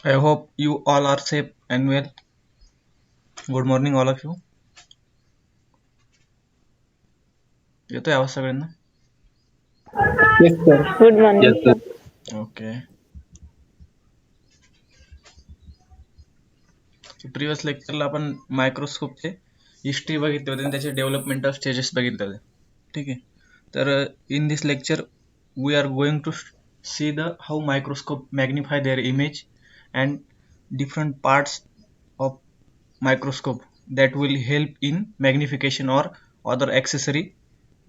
I hope you all are safe and well. Good morning, all of you. येतोय आवाज सगळ्यांना? Yes, sir. Good morning, Yes, sir. Okay. Previous लेक्चरला आपण मायक्रोस्कोपचे history बघितली होती आणि त्याचे डेव्हलपमेंटल स्टेजेस बघितले होते. ठीक आहे. तर in this lecture we are going to see the how microscope magnify their image and different parts of microscope that will help in magnification or other accessory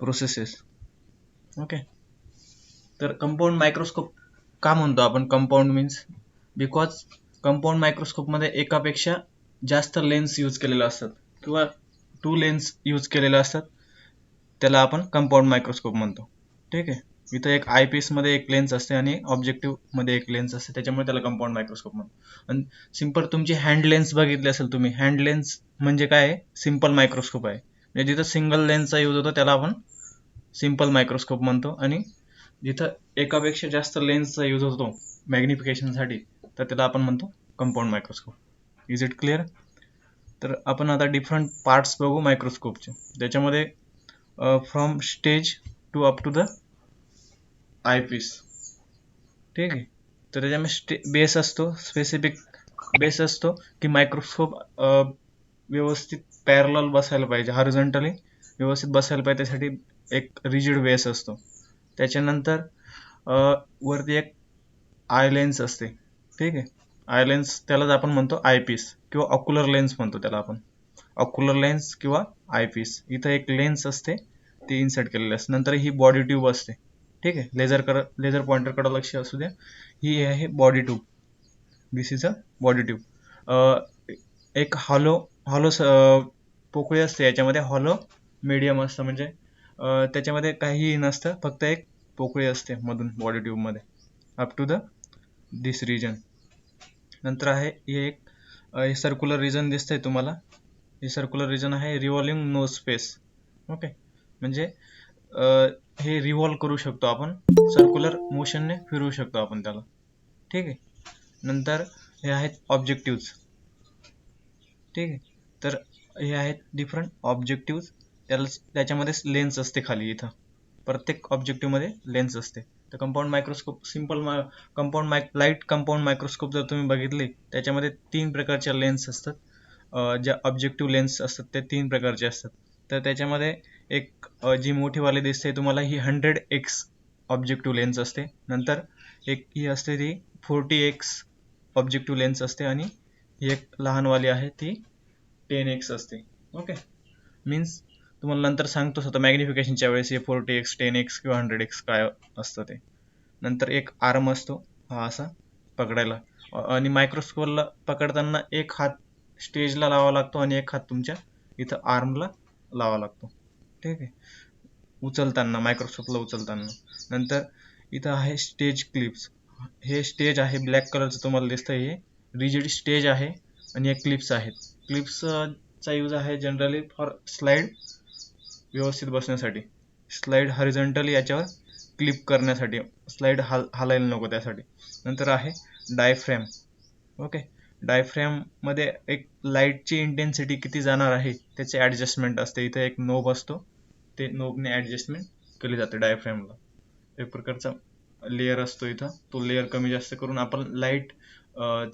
processes. Okay. तर compound microscope का म्हणतो आपण compound means because compound मायक्रोस्कोपमध्ये एकापेक्षा जास्त lens use केलेले असतात किंवा to lens use केलेले असतात, त्याला आपण कंपाऊंड मायक्रोस्कोप म्हणतो. ठीक आहे. इथं एक आय पीसमध्ये एक लेन्स असते आणि ऑब्जेक्टिव्हमध्ये एक लेन्स असते, त्याच्यामुळे त्याला कंपाऊंड मायक्रोस्कोप म्हणतो. आणि सिम्पल तुमची हँड लेन्स बघितली असेल तुम्ही, हँड लेन्स म्हणजे काय आहे? सिम्पल मायक्रोस्कोप आहे. म्हणजे जिथं सिंगल लेन्सचा यूज होतो त्याला आपण सिम्पल मायक्रोस्कोप म्हणतो, आणि जिथं एकापेक्षा जास्त लेन्सचा यूज होतो मॅग्निफिकेशनसाठी तर त्याला आपण म्हणतो compound microscope. Is it clear? तर आपण आता डिफरंट पार्ट्स बघू मायक्रोस्कोपचे. त्याच्यामध्ये from stage to up to the eyepiece. ठीक आहे. तर त्याच्यामध्ये बेस असतो, स्पेसिफिक बेस असतो की मायक्रोस्कोप व्यवस्थित पॅरलल बसायला पाहिजे, हॉरिझॉन्टली व्यवस्थित बसायला पाहिजे, त्यासाठी एक रिजिड बेस असतो. त्याच्यानंतर वरती एक आय लेन्स असते. ठीक आहे. आय लेन्स त्यालाच आपण म्हणतो आय पीस किंवा ऑक्युलर लेन्स म्हणतो त्याला आपण. ऑक्युलर लेन्स किंवा आय पीस. इथं एक लेन्स असते, ती इन्सर्ट केलेली असते. नंतर ही बॉडी ट्यूब असते. ठीक आहे. लेझर पॉइंटरकडे लक्ष असू द्या. ही आहे body tube. This is a body tube. एक हॉलो पोकळी असते, याच्यामध्ये हॉलो मीडियम असतं, म्हणजे त्याच्यामध्ये काहीही नसतं, फक्त एक पोकळी असते मधून बॉडी ट्यूबमध्ये up to the this region. नंतर आहे हे एक सर्क्युलर रिजन दिसतंय तुम्हाला. हे सर्क्युलर रिजन आहे रिव्हॉल्विंग नोज स्पेस. ओके. म्हणजे हे रिव्हॉल्व करू शकतो आपण, सर्क्युलर मोशनने फिरवू शकतो आपण त्याला. ठीक आहे. नंतर हे आहेत ऑब्जेक्टिव्ज. ठीक आहे. तर हे आहेत डिफरंट ऑब्जेक्टिव्ज. त्याच्यामध्ये लेन्स असते खाली. इथं प्रत्येक ऑब्जेक्टिव्हमध्ये लेन्स असते. तर compound microscope light compound microscope जर तुम्ही बघितले, त्याच्यामध्ये 3 प्रकारच्या लेन्स असतात. ज्या ऑब्जेक्टिव्ह लेन्स असतात ते 3 प्रकारचे असतात. तर त्याच्यामध्ये एक जी मोठीवाली दिसते तुम्हाला, ही 100x ऑब्जेक्टिव्ह लेन्स असते. नंतर एक ही असते ती 40x ऑब्जेक्टिव्ह लेन्स असते, आणि ही एक लहानवाली आहे ती 10x असते. ओके. मीन्स तुम्हाला नंतर सांगतोच आता मॅग्निफिकेशनच्या वेळेस हे 40x 10x किंवा 100x काय असतं ते. नंतर एक आर्म असतो, हा असा पकडायला, आणि मायक्रोस्कोपला पकडताना एक हात स्टेजला लावा लागतो आणि एक हात तुमच्या इथं आर्मला लावा लागतो. ठीक आहे. उचलताना, मायक्रोस्कोपला उचलताना. नंतर इथं आहे स्टेज क्लिप्स. हे स्टेज आहे ब्लॅक कलरचं तुम्हाला दिसतंय, हे रिजिड स्टेज आहे, आणि एक क्लिप्स आहेत. क्लिप्सचा यूज आहे जनरली फॉर स्लाइड व्यवस्थित बसण्यासाठी, स्लाइड हॉरिझॉन्टली याच्यावर क्लिप करण्यासाठी, स्लाइड हलायला नको त्यासाठी. नंतर आहे डायफ्रॅम. ओके. डायफ्रॅममध्ये एक लाईटची इंटेन्सिटी किती जाणार आहे त्याचे ॲडजस्टमेंट असते. इथं एक नोब असतो, ते नोबने ॲडजस्टमेंट केली जाते डायफ्रॅमला. एक प्रकारचा लेअर असतो इथं, तो लेअर कमी जास्त करून आपण लाईट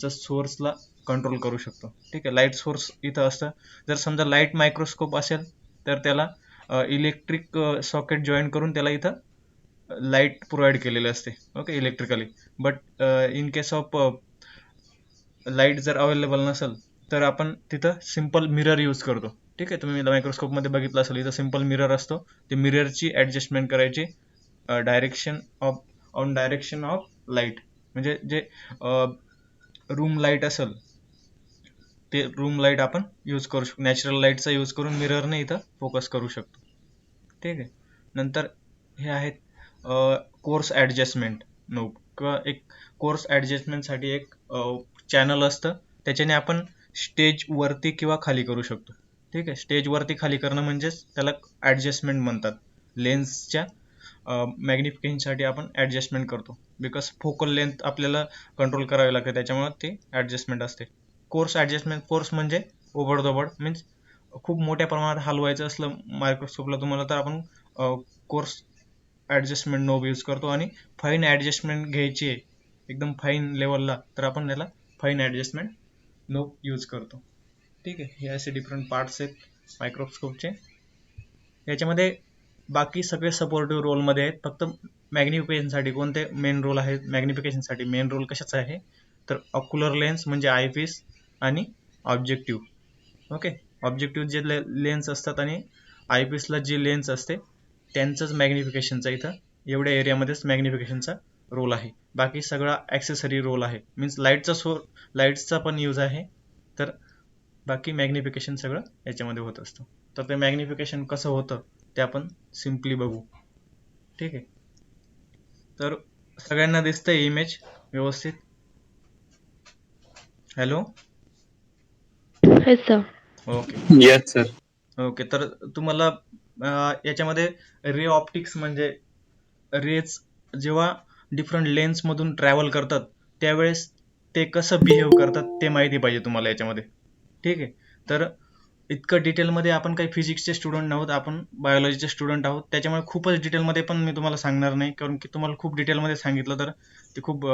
चा सोर्सला कंट्रोल करू शकतो. ठीक आहे. लाईट सोर्स इथं असतं. जर समजा लाईट मायक्रोस्कोप असेल तर त्याला इलेक्ट्रिक सॉकेट जॉईन करून त्याला इथं लाईट प्रोव्हाइड केलेले असते. Okay. Electrically. But in case of light जर अवेलेबल नसेल तर आपण तिथं सिम्पल मिरर यूज करतो. ठीक आहे. तुम्ही मायक्रोस्कोपमध्ये बघितलं असेल, इथं सिम्पल मिरर असतो. ते मिररची ॲडजस्टमेंट करायची डायरेक्शन ऑफ लाईट, म्हणजे जे रूम लाईट असेल ते रूम लाईट आपण यूज करू शकतो. नॅचरल लाईटचा यूज करून मिररने इथं फोकस करू शकतो. ठीक आहे. नंतर हे आहेत कोर्स ॲडजस्टमेंट नोब, किंवा एक कोर्स ॲडजस्टमेंटसाठी एक चॅनल असतं, त्याच्याने आपण स्टेज वरती किंवा खाली करू शकतो. ठीक आहे. स्टेज वरती खाली करणं म्हणजेच त्याला ॲडजस्टमेंट म्हणतात. लेन्सच्या मॅग्निफिकेशनसाठी आपण ॲडजस्टमेंट करतो. बिकॉज फोकल लेंथ आपल्याला कंट्रोल करावी लागते, त्याच्यामुळे ते ॲडजस्टमेंट असते. कोर्स ॲडजस्टमेंट, कोर्स म्हणजे ओबडधोबड मीन्स खूप मोठ्या प्रमाणात हलवायचं असलं मायक्रोस्कोपला तुम्हाला तर आपण कोर्स ॲडजस्टमेंट नोब यूज करतो, आणि फाईन ॲडजस्टमेंट घ्यायची आहे एकदम फाईन लेवलला तर आपण त्याला फाईन ॲडजस्टमेंट नोब यूज करतो. ठीक आहे, हे असे डिफरंट पार्ट्स आहेत मायक्रोस्कोपचे. याच्यामध्ये बाकी सगळे सपोर्टिव्ह रोलमध्ये आहेत, फक्त मॅग्निफिकेशनसाठी कोणते मेन रोल आहेत. मॅग्निफिकेशनसाठी मेन रोल कशाचा आहे तर ऑक्युलर लेन्स म्हणजे आयपीस आणि ऑब्जेक्टिव्ह. ओके, ऑब्जेक्टिव्ह जे लेन्स असतात आणि आयपीसला जी लेन्स असते त्यांचंच मॅग्निफिकेशनचा इथं एवढ्या एरियामध्येच मॅग्निफिकेशनचा रोल आहे. बाकी सगळा ॲक्सेसरी रोल आहे, मीन्स लाईट्सचा पण यूज आहे, तर बाकी मॅग्निफिकेशन सगळं याच्यामध्ये होत असतं. तर ते मॅग्निफिकेशन कसं होतं ते आपण सिम्पली बघू. ठीक आहे, तर सगळ्यांना दिसतंय इमेज व्यवस्थित? Hello, Yes, sir. Okay Yes, sir. Okay. तर तुम्हाला याच्यामध्ये रे ऑप्टिक्स म्हणजे रेज जेव्हा डिफरंट लेन्समधून ट्रॅव्हल करतात त्यावेळेस ते कसं बिहेव करतात ते माहिती पाहिजे तुम्हाला याच्यामध्ये. ठीक आहे, तर इतकं डिटेलमध्ये आपण काही फिजिक्सचे स्टुडंट आहोत, आपण बायोलॉजीचे स्टुडंट आहोत, त्याच्यामुळे खूपच डिटेलमध्ये पण मी तुम्हाला सांगणार नाही, कारण की तुम्हाला खूप डिटेलमध्ये सांगितलं तर ते खूप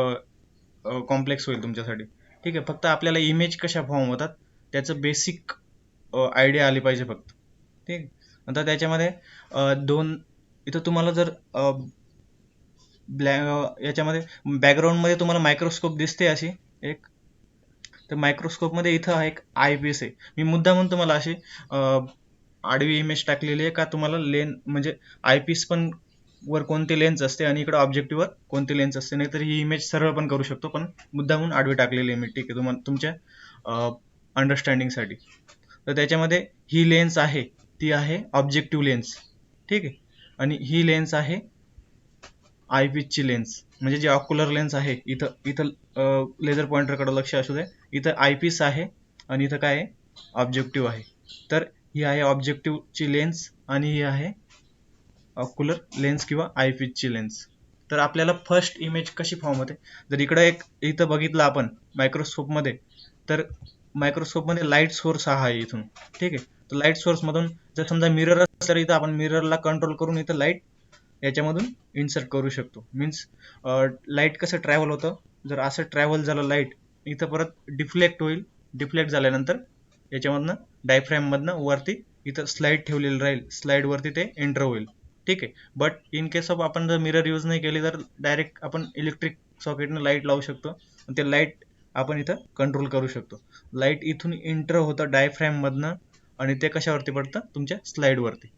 कॉम्प्लेक्स होईल तुमच्यासाठी. ठीक आहे, फक्त आपल्याला इमेज कशा फॉर्म होतात त्याचं बेसिक आयडिया आली पाहिजे फक्त. ठीक, आता त्याच्यामध्ये दोन इथं तुम्हाला जर याच्यामध्ये बॅकग्राऊंडमध्ये तुम्हाला मायक्रोस्कोप दिसते अशी एक, तर मायक्रोस्कोपमध्ये इथं एक आय पीस आहे. मी मुद्दा म्हणून तुम्हाला अशी आडवी इमेज टाकलेली आहे का तुम्हाला म्हणजे आय पीस पण वर कोणती लेन्स असते आणि इकडे ऑब्जेक्टिव्हवर कोणती लेन्स असते, नाहीतर ही इमेज सरळ पण करू शकतो, पण मुद्दा म्हणून आडवी टाकलेली आहे मी. ठीक आहे, तुम्हाला तुमच्या अंडरस्टँडिंगसाठी. तर त्याच्यामध्ये ही लेन्स आहे ती आहे ऑब्जेक्टिव्ह लेन्स. ठीक आहे, आणि ही लेन्स आहे आयपीसची लेन्स, म्हणजे जी ऑक्युलर लेन्स आहे. इथं इथं लेझर पॉइंटरकडे लक्ष असू दे, इथं आयपीस आहे आणि इथं काय आहे ऑब्जेक्टिव्ह आहे. तर ही आहे ऑब्जेक्टिव्हची लेन्स आणि ही आहे ऑक्युलर लेन्स किंवा आयपीसची लेन्स. तर आपल्याला फर्स्ट इमेज कशी फॉर्म होते, जर इथं बघितलं आपण मायक्रोस्कोपमध्ये, तर मायक्रोस्कोपमध्ये लाईट सोर्स हा आहे इथून. ठीक आहे, तर लाईट सोर्समधून जर समजा मिरर असेल तर इथं आपण मिररला कंट्रोल करून इथं लाईट याच्यामधून इन्सर्ट करू शकतो. मीन्स लाईट कसं ट्रॅव्हल होतं, जर असं ट्रॅव्हल झालं लाईट इथं परत डिफ्लेक्ट होईल, डिफ्लेक्ट झाल्यानंतर याच्यामधनं डायफ्रॅममधनं वरती इथं स्लाईड ठेवलेली राहील, स्लाईडवरती ते एंटर होईल. ठीक आहे, बट इन केस ऑफ आपण जर मिरर यूज नाही केली तर डायरेक्ट आपण इलेक्ट्रिक सॉकेटनं लाईट लावू शकतो आणि ते लाईट आपण इथं कंट्रोल करू शकतो. लाईट इथून एंटर होतं डायफ्रॅममधनं आणि ते कशावरती पडतं तुमच्या स्लाईडवरती.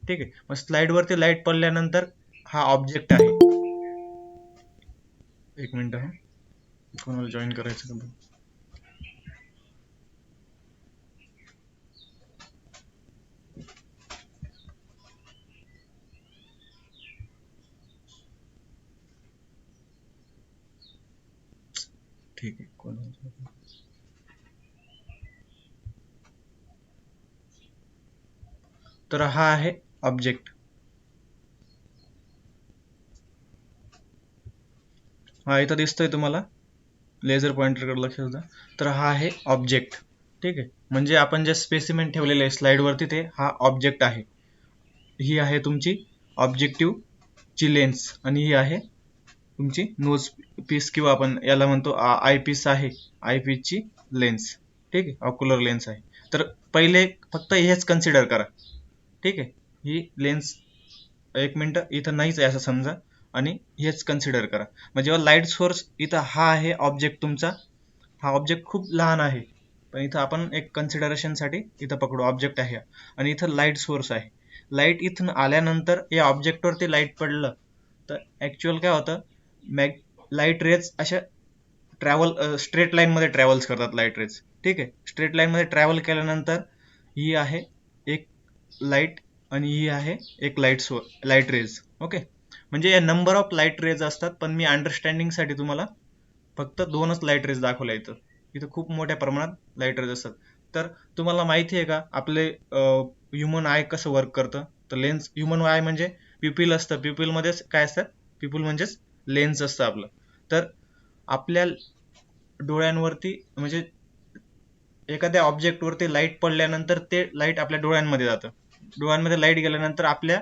ठीक आहे, मग स्लाईडवरती लाईट पडल्यानंतर हा ऑब्जेक्ट आहे. एक मिनिट हा, कोणाला जॉईन करायचं का? ठीक आहे, कोणाला? तर हा आहे ऑब्जेक्ट. हा इथं दिसतोय तुम्हाला, लेझर पॉइंटरकडे लक्ष द्या. तर हा आहे ऑब्जेक्ट. ठीक आहे, म्हणजे आपण जे स्पेसिमेन ठेवलेले आहे स्लाइडवरती ते हा ऑब्जेक्ट आहे. ही आहे तुमची ऑब्जेक्टिव्हची लेन्स आणि ही आहे तुमची नोज पीस किंवा आपण याला म्हणतो आय पीस आहे, आय पीसची लेन्स. ठीक आहे, ऑक्युलर लेन्स आहे. तर पहिले फक्त हेच कन्सिडर करा. ठीक आहे, ही लेन्स एक मिनटं इथं नाहीच आहे असं समजा आणि हेच कन्सिडर करा. मग जेव्हा लाईट सोर्स इथं हा आहे ऑब्जेक्ट तुमचा, हा ऑब्जेक्ट खूप लहान आहे पण इथं आपण एक कन्सिडरेशनसाठी इथं पकडू ऑब्जेक्ट आहे आणि इथं लाईट सोर्स आहे. लाईट इथून आल्यानंतर या ऑब्जेक्टवरती लाईट पडलं तर ॲक्च्युअल काय होतं, लाईट रेज अशा स्ट्रेट लाईनमध्ये ट्रॅव्हल्स करतात लाईट रेज. ठीक आहे, स्ट्रेट लाईनमध्ये ट्रॅव्हल केल्यानंतर ही आहे एक लाईट आणि ही आहे एक लाईट रेज. ओके, म्हणजे या नंबर ऑफ लाईट रेज असतात, पण मी अंडरस्टँडिंगसाठी तुम्हाला फक्त दोनच लाईट रेज दाखवल्या इथं. इथं खूप मोठ्या प्रमाणात लाईट रेज असतात. तर तुम्हाला माहिती आहे का आपले ह्युमन आय कसं वर्क करतं? तर ह्युमन आय म्हणजे प्युपिल असतं, प्युपिलमध्येच काय असतात, प्युपिल म्हणजेच लेन्स असतं आपलं. तर आपल्या डोळ्यांवरती म्हणजे एखाद्या ऑब्जेक्टवरती लाईट पडल्यानंतर ते लाईट आपल्या डोळ्यांमध्ये जातं. डोळ्यांमध्ये लाईट गेल्यानंतर आपल्या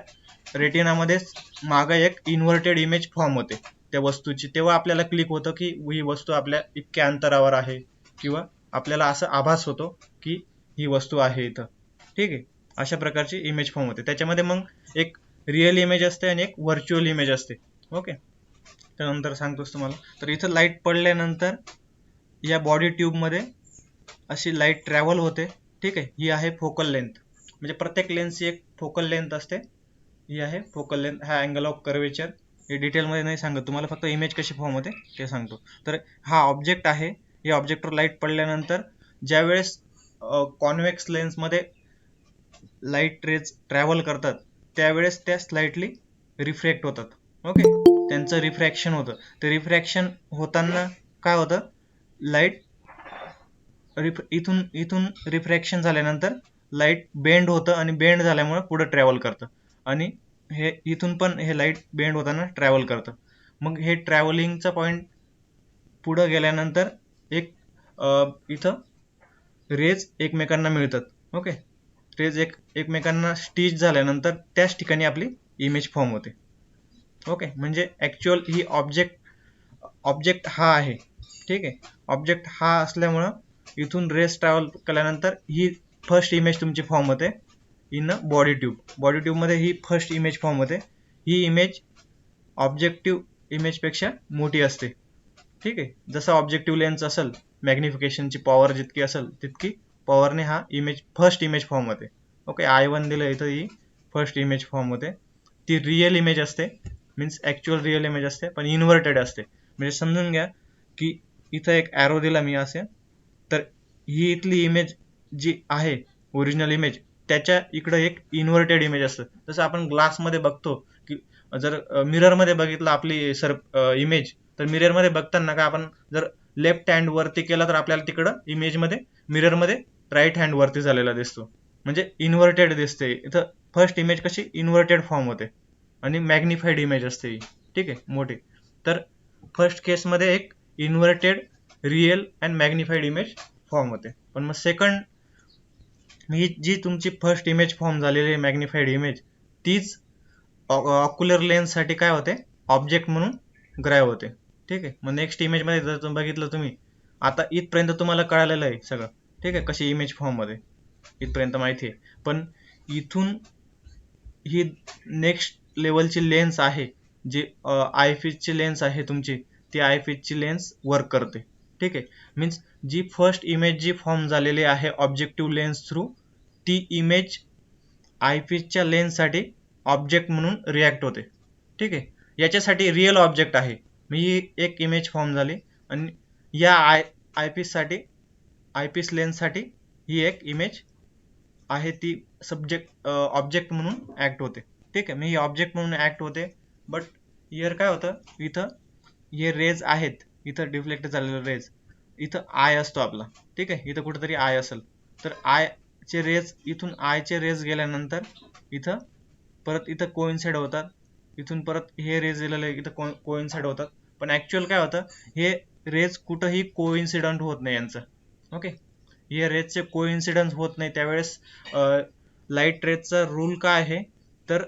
रेटिनामध्ये मागं एक इन्व्हर्टेड इमेज फॉर्म होते त्या वस्तूची. तेव्हा आपल्याला क्लिक होतं की ही वस्तू आपल्या इतक्या अंतरावर आहे, किंवा आपल्याला असं आभास होतो की ही वस्तू आहे इथं. ठीक आहे, अशा प्रकारची इमेज फॉर्म होते. त्याच्यामध्ये मग एक रिअल इमेज असते आणि एक व्हर्च्युअल इमेज असते. ओके, त्यानंतर सांगतोच तुम्हाला. तर इथं लाईट पडल्यानंतर या बॉडी ट्यूबमध्ये अशी लाईट ट्रॅव्हल होते. ठीक आहे, ही आहे फोकल लेंथ. म्हणजे प्रत्येक लेन्सची एक फोकल लेंथ असते. ही आहे फोकल लेंथ. हा अँगल ऑफ कर्वेचर. हे डिटेलमध्ये नाही सांगत तुम्हाला, फक्त इमेज कशी फॉर्म होते ते सांगतो. तर हा ऑब्जेक्ट आहे. या ऑब्जेक्टवर लाईट पडल्यानंतर ज्यावेळेस कॉन्व्हेक्स लेन्समध्ये लाईट रेज ट्रॅव्हल करतात त्यावेळेस त्या स्लाइटली रिफ्रॅक्ट होतात. ओके, त्यांचं रिफ्रॅक्शन होतं. ते रिफ्रॅक्शन होताना काय होतं, लाईट इथून इथून रिफ्रॅक्शन झाल्यानंतर लाईट बेंड होतं आणि बेंड झाल्यामुळे पुढे ट्रॅव्हल करतं. आणि हे इथून पण हे लाईट बेंड होताना ट्रॅव्हल करतं. मग हे ट्रॅव्हलिंगचा पॉईंट पुढे गेल्यानंतर एक इथं रेज एकमेकांना मिळतात. ओके, रेज एकमेकांना स्टिच झाल्यानंतर त्याच ठिकाणी आपली इमेज फॉर्म होते. ओके, म्हणजे ॲक्च्युअल ही ऑब्जेक्ट हा आहे. ठीक आहे, ऑब्जेक्ट हा असल्यामुळं इथून रेस ट्रॅव्हल केल्यानंतर ही फर्स्ट इमेज तुमची फॉर्म होते in a body tube. Body ट्यूबमध्ये ही फर्स्ट इमेज फॉर्म होते. ही इमेज ऑब्जेक्टिव्ह इमेजपेक्षा मोठी असते. ठीक आहे, जसं ऑब्जेक्टिव्ह लेन्स असेल, मॅग्निफिकेशनची पॉवर जितकी असेल तितकी पॉवरने हा फर्स्ट इमेज फॉर्म होते. ओके, I1 दिलं इथं, ही फर्स्ट इमेज फॉर्म होते. ती रिअल इमेज असते, मीन्स ॲक्च्युअल रिअल इमेज असते, पण इन्व्हर्टेड असते. म्हणजे समजून घ्या की इथं एक ॲरो दिला मी असे, तर ही इथली इमेज जी आहे ओरिजिनल इमेज, त्याच्या इकडं एक इन्व्हर्टेड इमेज असतं. जसं आपण ग्लासमध्ये बघतो की जर मिररमध्ये बघितलं आपली इमेज, तर मिररमध्ये बघताना का आपण जर लेफ्ट हँड वरती केला तर आपल्याला तिकडं इमेजमध्ये मिररमध्ये राईट हँड वरती झालेला दिसतो, म्हणजे इन्व्हर्टेड दिसते. इथं फर्स्ट इमेज कशी इन्व्हर्टेड फॉर्म होते आणि मॅग्निफाईड इमेज असते ही. ठीक आहे, मोठी. तर फर्स्ट केसमध्ये एक inverted real and magnified image form होते. पण मग सेकंड ही जी तुमची फर्स्ट इमेज फॉर्म झालेली मॅग्निफाईड इमेज, तीच ऑक्युलर लेन्ससाठी काय होते, ऑब्जेक्ट म्हणून ग्राय होते. ठीक आहे, मग नेक्स्ट इमेजमध्ये जर तुम्ही बघितलं, तुम्ही आता इथपर्यंत तुम्हाला कळालेलं आहे सगळं. ठीक आहे, कशी इमेज फॉर्ममध्ये इथपर्यंत माहिती आहे. पण इथून ही नेक्स्ट लेवलची लेन्स आहे, जी आयफिसची लेन्स आहे तुमची, ती आयफिसची लेन्स वर्क करते. ठीक आहे, मीन्स जी फर्स्ट इमेज जी फॉर्म झालेली आहे ऑब्जेक्टिव्ह लेन्स थ्रू, ती इमेज आयफिसच्या लेन्ससाठी ऑब्जेक्ट म्हणून रिॲक्ट होते. ठीक आहे, याच्यासाठी रिअल ऑब्जेक्ट आहे. मी ही एक इमेज फॉर्म झाली आणि या आयपीससाठी, आयपीस लेन्ससाठी ही एक इमेज आहे, ती ऑब्जेक्ट म्हणून ऍक्ट होते. ठीक आहे, मी ही ऑब्जेक्ट म्हणून ऍक्ट होते. बट हिअर काय होतं, इथं हे रेज आहेत, इथं डिफ्लेक्ट झालेलं रेज, इथं आय असतो आपला. ठीक आहे, इथं कुठेतरी आय असेल, तर आयचे रेज, इथून आयचे रेज गेल्यानंतर इथं परत इथं कोइन्साइड होतात. इथून परत हे रेज दिलेले इथं कोइन्साइड होतात. पण ऍक्च्युअल काय होतं, हे रेज कुठंही कोइन्सिडंट होत नाही यांचं. ओके, हे रेजचे कोइन्सिडन्स होत नाही. त्यावेळेस लाईट रेजचा रूल काय आहे, तर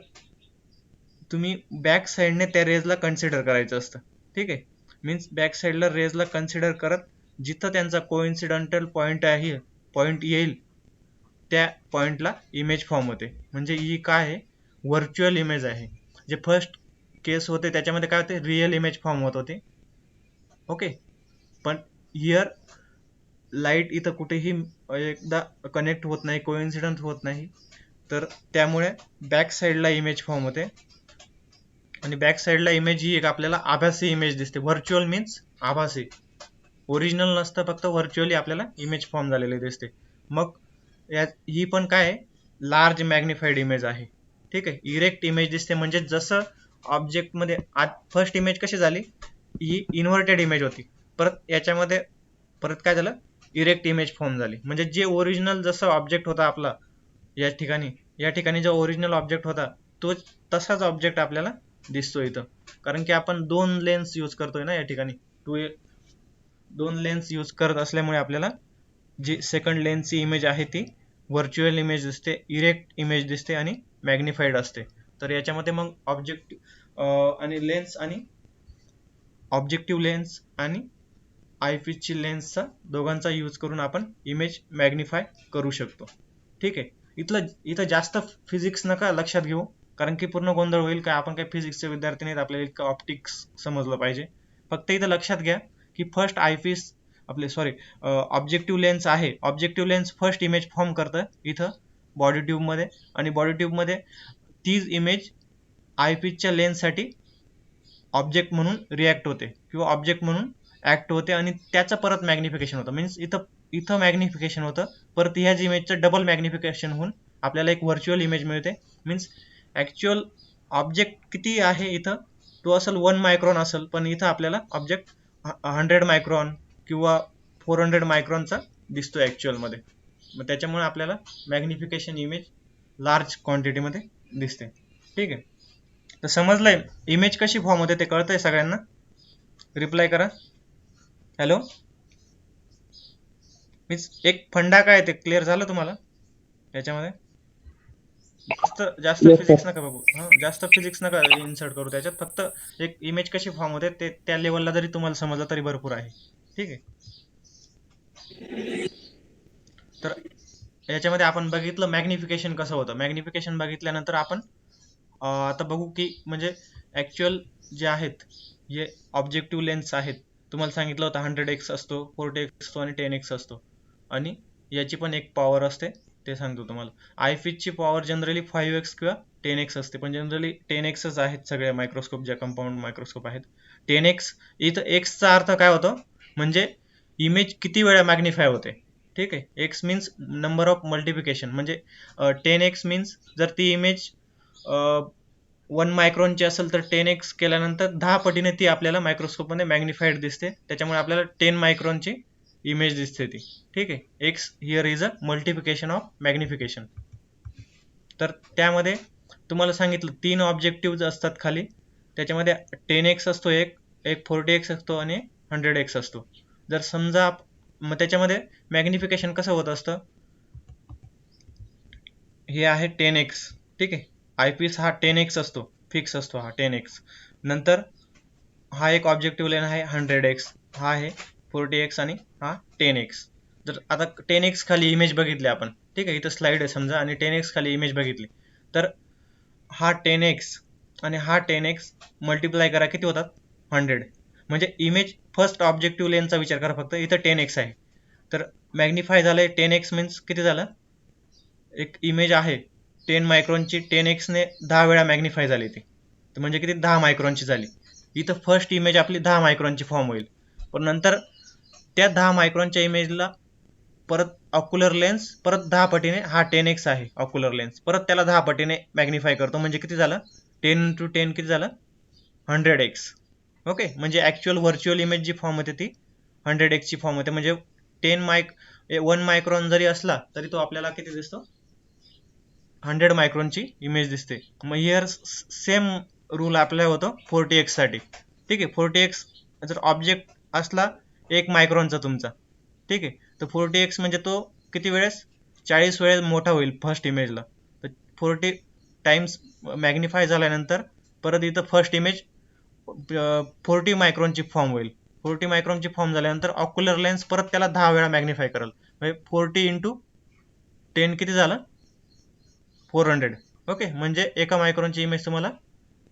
तुम्ही बॅक साईडने त्या रेजला कन्सिडर करायचं असतं. ठीक आहे, मीन्स बॅक साईडला रेजला कन्सिडर करत जिथं त्यांचा कोइन्सिडेंटल पॉईंट येईल त्या पॉईंटला इमेज फॉर्म होते. म्हणजे ही काय आहे, व्हर्च्युअल इमेज आहे. जे फर्स्ट केस होते त्याच्यामध्ये काय होते, रिअल इमेज फॉर्म होत होते. ओके, पण हिअर लाईट इथं कुठेही एकदा कनेक्ट होत नाही, कोइन्सिडंट होत नाही, तर त्यामुळे बॅक साईडला इमेज फॉर्म होते. आणि बॅक साईडला इमेज ही एक आपल्याला आभासी इमेज दिसते. व्हर्च्युअल मीन्स आभासी, ओरिजिनल नसतं, फक्त व्हर्च्युअली आपल्याला इमेज फॉर्म झालेली दिसते. मग ही पण काय, लार्ज मॅग्निफाईड इमेज आहे. ठीक आहे, इरेक्ट इमेज दिसते. म्हणजे जसं ऑब्जेक्टमध्ये फर्स्ट इमेज कशी झाली, ही इन्व्हर्टेड इमेज होती, परत याच्यामध्ये परत काय झालं, इरेक्ट इमेज फॉर्म झाली. म्हणजे जे ओरिजिनल जसं ऑब्जेक्ट होता आपला या ठिकाणी जो ओरिजिनल ऑब्जेक्ट होता, तो तसाच ऑब्जेक्ट आपल्याला दिसतो इथं. कारण की आपण दोन लेन्स यूज करतोय ना या ठिकाणी. दोन लेन्स यूज करत असल्यामुळे आपल्याला जी सेकंड लेन्सची इमेज आहे ती व्हर्च्युअल इमेज दिसते, इरेक्ट इमेज दिसते आणि मॅग्निफाईड असते. तर याच्यामध्ये मग आणि लेन्स आणि ऑब्जेक्टिव्ह लेन्स आणि आयपीसची लेन्सचा दोघांचा यूज करून आपण इमेज मॅग्निफाय करू शकतो. ठीक आहे. इथं जास्त फिजिक्स नका लक्षात घेऊ, कारण की पूर्ण गोंधळ होईल. काय आपण काय फिजिक्सचे विद्यार्थी नाहीत, आपल्याला इतकं ऑप्टिक्स समजलं पाहिजे. फक्त इथं लक्षात घ्या की फर्स्ट आयपीस ऑब्जेक्टिव्ह लेन्स आहे. Objective lens first image form करतं इथं बॉडी ट्यूब मध्ये, आणि बॉडी ट्यूब मध्ये तीच इमेज आयपीसच्या लेन्ससाठी ऑब्जेक्ट म्हणून रिॲक्ट होते किंवा ऑब्जेक्ट म्हणून ऍक्ट होते, आणि त्याचं परत मॅग्निफिकेशन होतं. मीन्स इथं मॅग्निफिकेशन होतं, परत ह्याच इमेजचं डबल मॅग्निफिकेशन होऊन आपल्याला एक व्हर्च्युअल इमेज मिळते. मीन्स ऍक्च्युअल ऑब्जेक्ट किती आहे इथं, तो असेल 1 मायक्रॉन असेल, पण इथं आपल्याला ऑब्जेक्ट 100 मायक्रॉन किंवा 400 मायक्रॉनचा दिसतो ऍक्च्युअल मध्ये. मग त्याच्यामुळे आपल्याला मॅग्निफिकेशन इमेज लार्ज क्वांटिटीमध्ये दिसते. ठीक आहे. तर समजलंय इमेज कशी फॉर्म होते, ते कळतंय सगळ्यांना? रिप्लाय करा. हॅलो, मीन्स एक फंडा काय ते क्लिअर झालं तुम्हाला याच्यामध्ये? जास्त Yes, sir. फिजिक्स नका बघू, जास्त फिजिक्स नका इन्सर्ट करू त्याच्यात. फक्त एक इमेज कशी फॉर्म होते ते त्या लेवलला जरी तुम्हाला समजलं तरी भरपूर आहे. ठीक आहे. तर याच्यामध्ये आपण बघितलं मॅग्निफिकेशन कसं होतं. मॅग्निफिकेशन बघितल्यानंतर आपण आता बघू की म्हणजे ऍक्च्युअल जे आहेत, जे ऑब्जेक्टिव्ह लेन्स आहेत, तुम्हाला सांगितलं होतं 100x असतो, 40x असतो आणि 10x असतो, आणि याची पण एक पॉवर असते, ते सांगतो तुम्हाला. आयपीसची पॉवर जनरली 5x किंवा 10x असते, पण जनरली 10xच आहेत सगळ्या मायक्रोस्कोप, ज्या कंपाऊंड मायक्रोस्कोप आहेत. 10x इथं एक्सचा अर्थ काय होतो, म्हणजे इमेज किती वेळा मॅग्निफाय होते. ठीक आहे. X means number of multiplication, म्हणजे 10x मीन्स जर ती इमेज 1 मायक्रॉनची असेल तर 10x केल्यानंतर 10 पटीने ती आपल्याला मायक्रोस्कोप मध्ये मॅग्निफाईड दिसते. त्याच्यामुळे आपल्याला 10 मायक्रॉनची इमेज दिसते ती. ठीक आहे. X here is a multiplication of magnification. तर त्यामध्ये तुम्हाला सांगितलं 3 ऑब्जेक्टिव्ह असतात खाली, त्याच्यामध्ये 10x असतो, एक 40x असतो आणि 100x असतो. जर समजा मग त्याच्यामध्ये मॅग्निफिकेशन कसं होत असतं, हे आहे 10x. ठीक आहे. आयपीस हा 10x असतो, फिक्स असतो हा 10x. नंतर हा एक ऑब्जेक्टिव्ह लेन आहे 100x, हा आहे 40x आणि हा 10x. जर आता 10x खाली इमेज बघितली आपण, ठीक आहे, इथं स्लाइड आहे समजा, आणि 10x खाली इमेज बघितली, तर हा 10x आणि हा 10x मल्टिप्लाय करा, किती होतात? 100. म्हणजे इमेज फर्स्ट ऑब्जेक्टिव्ह लेनचा विचार करा फक्त, इथं 10x आहे, तर मॅग्निफाय झालंय 10x मीन्स किती झालं, एक इमेज आहे 10 मायक्रॉनची, 10x ने 10 वेळा मॅग्निफाय झाली ती, तर म्हणजे किती, 10 मायक्रॉनची झाली. इथं फर्स्ट इमेज आपली 10 मायक्रॉनची फॉर्म होईल, पण नंतर त्या 10 मायक्रॉनच्या इमेजला परत ऑक्युलर लेन्स परत 10 पटीने, हा 10x आहे ऑक्युलर लेन्स, परत त्याला 10 पटीने मॅग्निफाय करतो, म्हणजे किती झालं, 10 into 10 किती झालं, 100x. ओके. म्हणजे ऍक्च्युअल व्हर्च्युअल इमेज जी फॉर्म होते ती 100x ची फॉर्म होते. म्हणजे 1 मायक्रॉन जरी असला तरी तो आपल्याला किती दिसतो, 100 मायक्रॉनची इमेज दिसते. मग हिअर सेम रूल अप्लाय होतो 40x साठी. ठीक आहे. 40x जर ऑब्जेक्ट असला 1 मायक्रॉनचा तुमचा, ठीक आहे, तर 40x म्हणजे तो किती वेळेस, 40 वेळेस मोठा होईल फर्स्ट इमेजला. तर 40 टाइम्स मॅग्निफाय झाल्यानंतर परत इथं फर्स्ट इमेज 40 मायक्रॉनची फॉर्म होईल. 40 मायक्रॉनची फॉर्म झाल्यानंतर ऑक्युलर लेन्स परत त्याला 10 वेळा मॅग्निफाय करेल, म्हणजे 40 into 10 किती झालं, 400. ओके. म्हणजे एका मायक्रॉनची इमेज तुम्हाला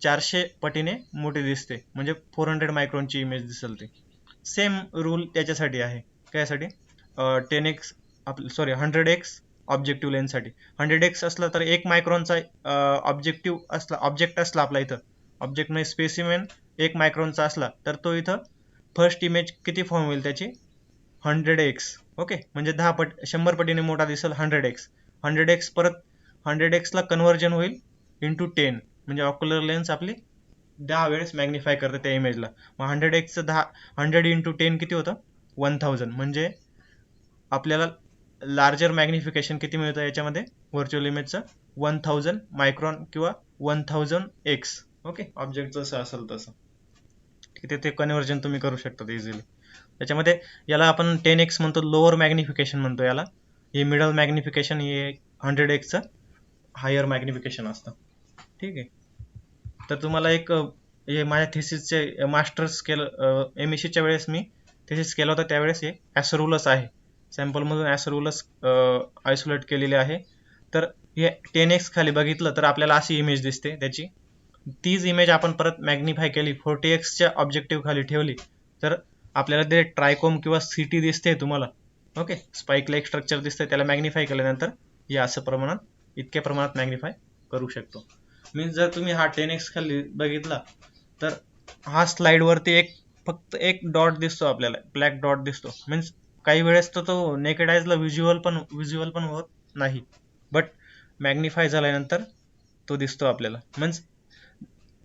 400 पटीने मोठी दिसते, म्हणजे 400 मायक्रॉनची इमेज दिसेल ती. सेम रूल त्याच्यासाठी आहे, त्यासाठी 10x sorry 100x objective लेन्ससाठी. 100x असला तर 1 मायक्रॉनचा ऑब्जेक्ट असला आपला, इथं ऑब्जेक्ट म्हणजे स्पेसिमेन 1 मायक्रॉनचा असला, तर तो इथं फर्स्ट इमेज किती फॉर्म होईल त्याची, 100x. ओके. म्हणजे 100 पटीने मोठा दिसेल 100x. 100x परत 100x ला कन्व्हर्जन होईल इंटू 10, म्हणजे ऑक्युलर लेन्स आपली 10 वेळेस मॅग्निफाय करते त्या इमेजला. मग 100x चं 100 into 10 किती होतं, 1000. म्हणजे आपल्याला लार्जर मॅग्निफिकेशन किती मिळतं याच्यामध्ये, व्हर्च्युअल इमेजचं 1000 मायक्रॉन किंवा 1000x. ओके. ऑब्जेक्ट जसं असेल तसं. ठीक आहे, ते कन्व्हर्जन तुम्ही करू शकता इझिली. त्याच्यामध्ये याला आपण 10x म्हणतो, लोअर मॅग्निफिकेशन म्हणतो याला. हे मिडल मॅग्निफिकेशन, हे 100x हायर मॅग्निफिकेशन असतं. ठीक आहे. तर तुम्हाला एक हे माझ्या थिसिसचे मास्टर्स केलं MECच्या वेळेस मी थिसिस केलं होतं, त्यावेळेस हे ॲसोरुलस आहे, सॅम्पलमधून ॲसोरुलस आयसोलेट केलेले आहे. तर हे 10x खाली बघितलं तर आपल्याला अशी इमेज दिसते त्याची. तीच इमेज आपण परत मॅग्निफाय केली, 40xच्या ऑब्जेक्टिव्ह खाली ठेवली, तर आपल्याला ते ट्रायकोम किंवा सिटी दिसते तुम्हाला. ओके, स्पाइक लाईक स्ट्रक्चर दिसते. त्याला मॅग्निफाय केल्यानंतर हे असं प्रमाणात, इतक्या प्रमाणात मॅग्निफाय करू शकतो. मीन्स जर तुम्ही हा 10x खाली बघितला तर हा स्लाइडवरती फक्त एक डॉट दिसतो आपल्याला, ब्लॅक डॉट दिसतो. मीन्स काही वेळेस तर तो नेकेड आयजला व्हिज्युअल पण होत नाही, बट मॅग्निफाय झाल्यानंतर तो दिसतो आपल्याला. मीन्स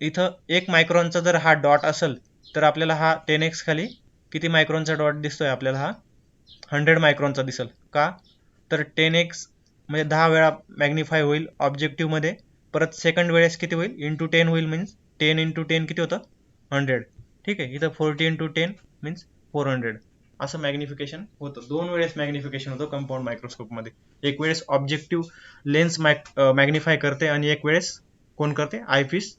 इथं 1 मायक्रॉनचा जर हा डॉट असेल तर आपल्याला हा 10x खाली किती मायक्रॉनचा डॉट दिसतोय आपल्याला, हा 100 मायक्रॉनचा दिसेल. का तर 10x म्हणजे 10 वेळा मॅग्निफाय होईल ऑब्जेक्टिव्ह मध्ये, परत सेकंड वेळेस किती होईल, इंटू 10 होईल. मीन्स 10 इंटू 10 किती होतं, 100. ठीक आहे, इथं 40 इंटू 10 मीन्स 400. असं मॅग्निफिकेशन होतं. 2 वेळेस मॅग्निफिकेशन होतं कंपाऊंड मायक्रोस्कोपमध्ये. एक वेळेस ऑब्जेक्टिव्ह लेन्स मॅग्निफाय करते आणि एक वेळेस कोण करते, आयपीस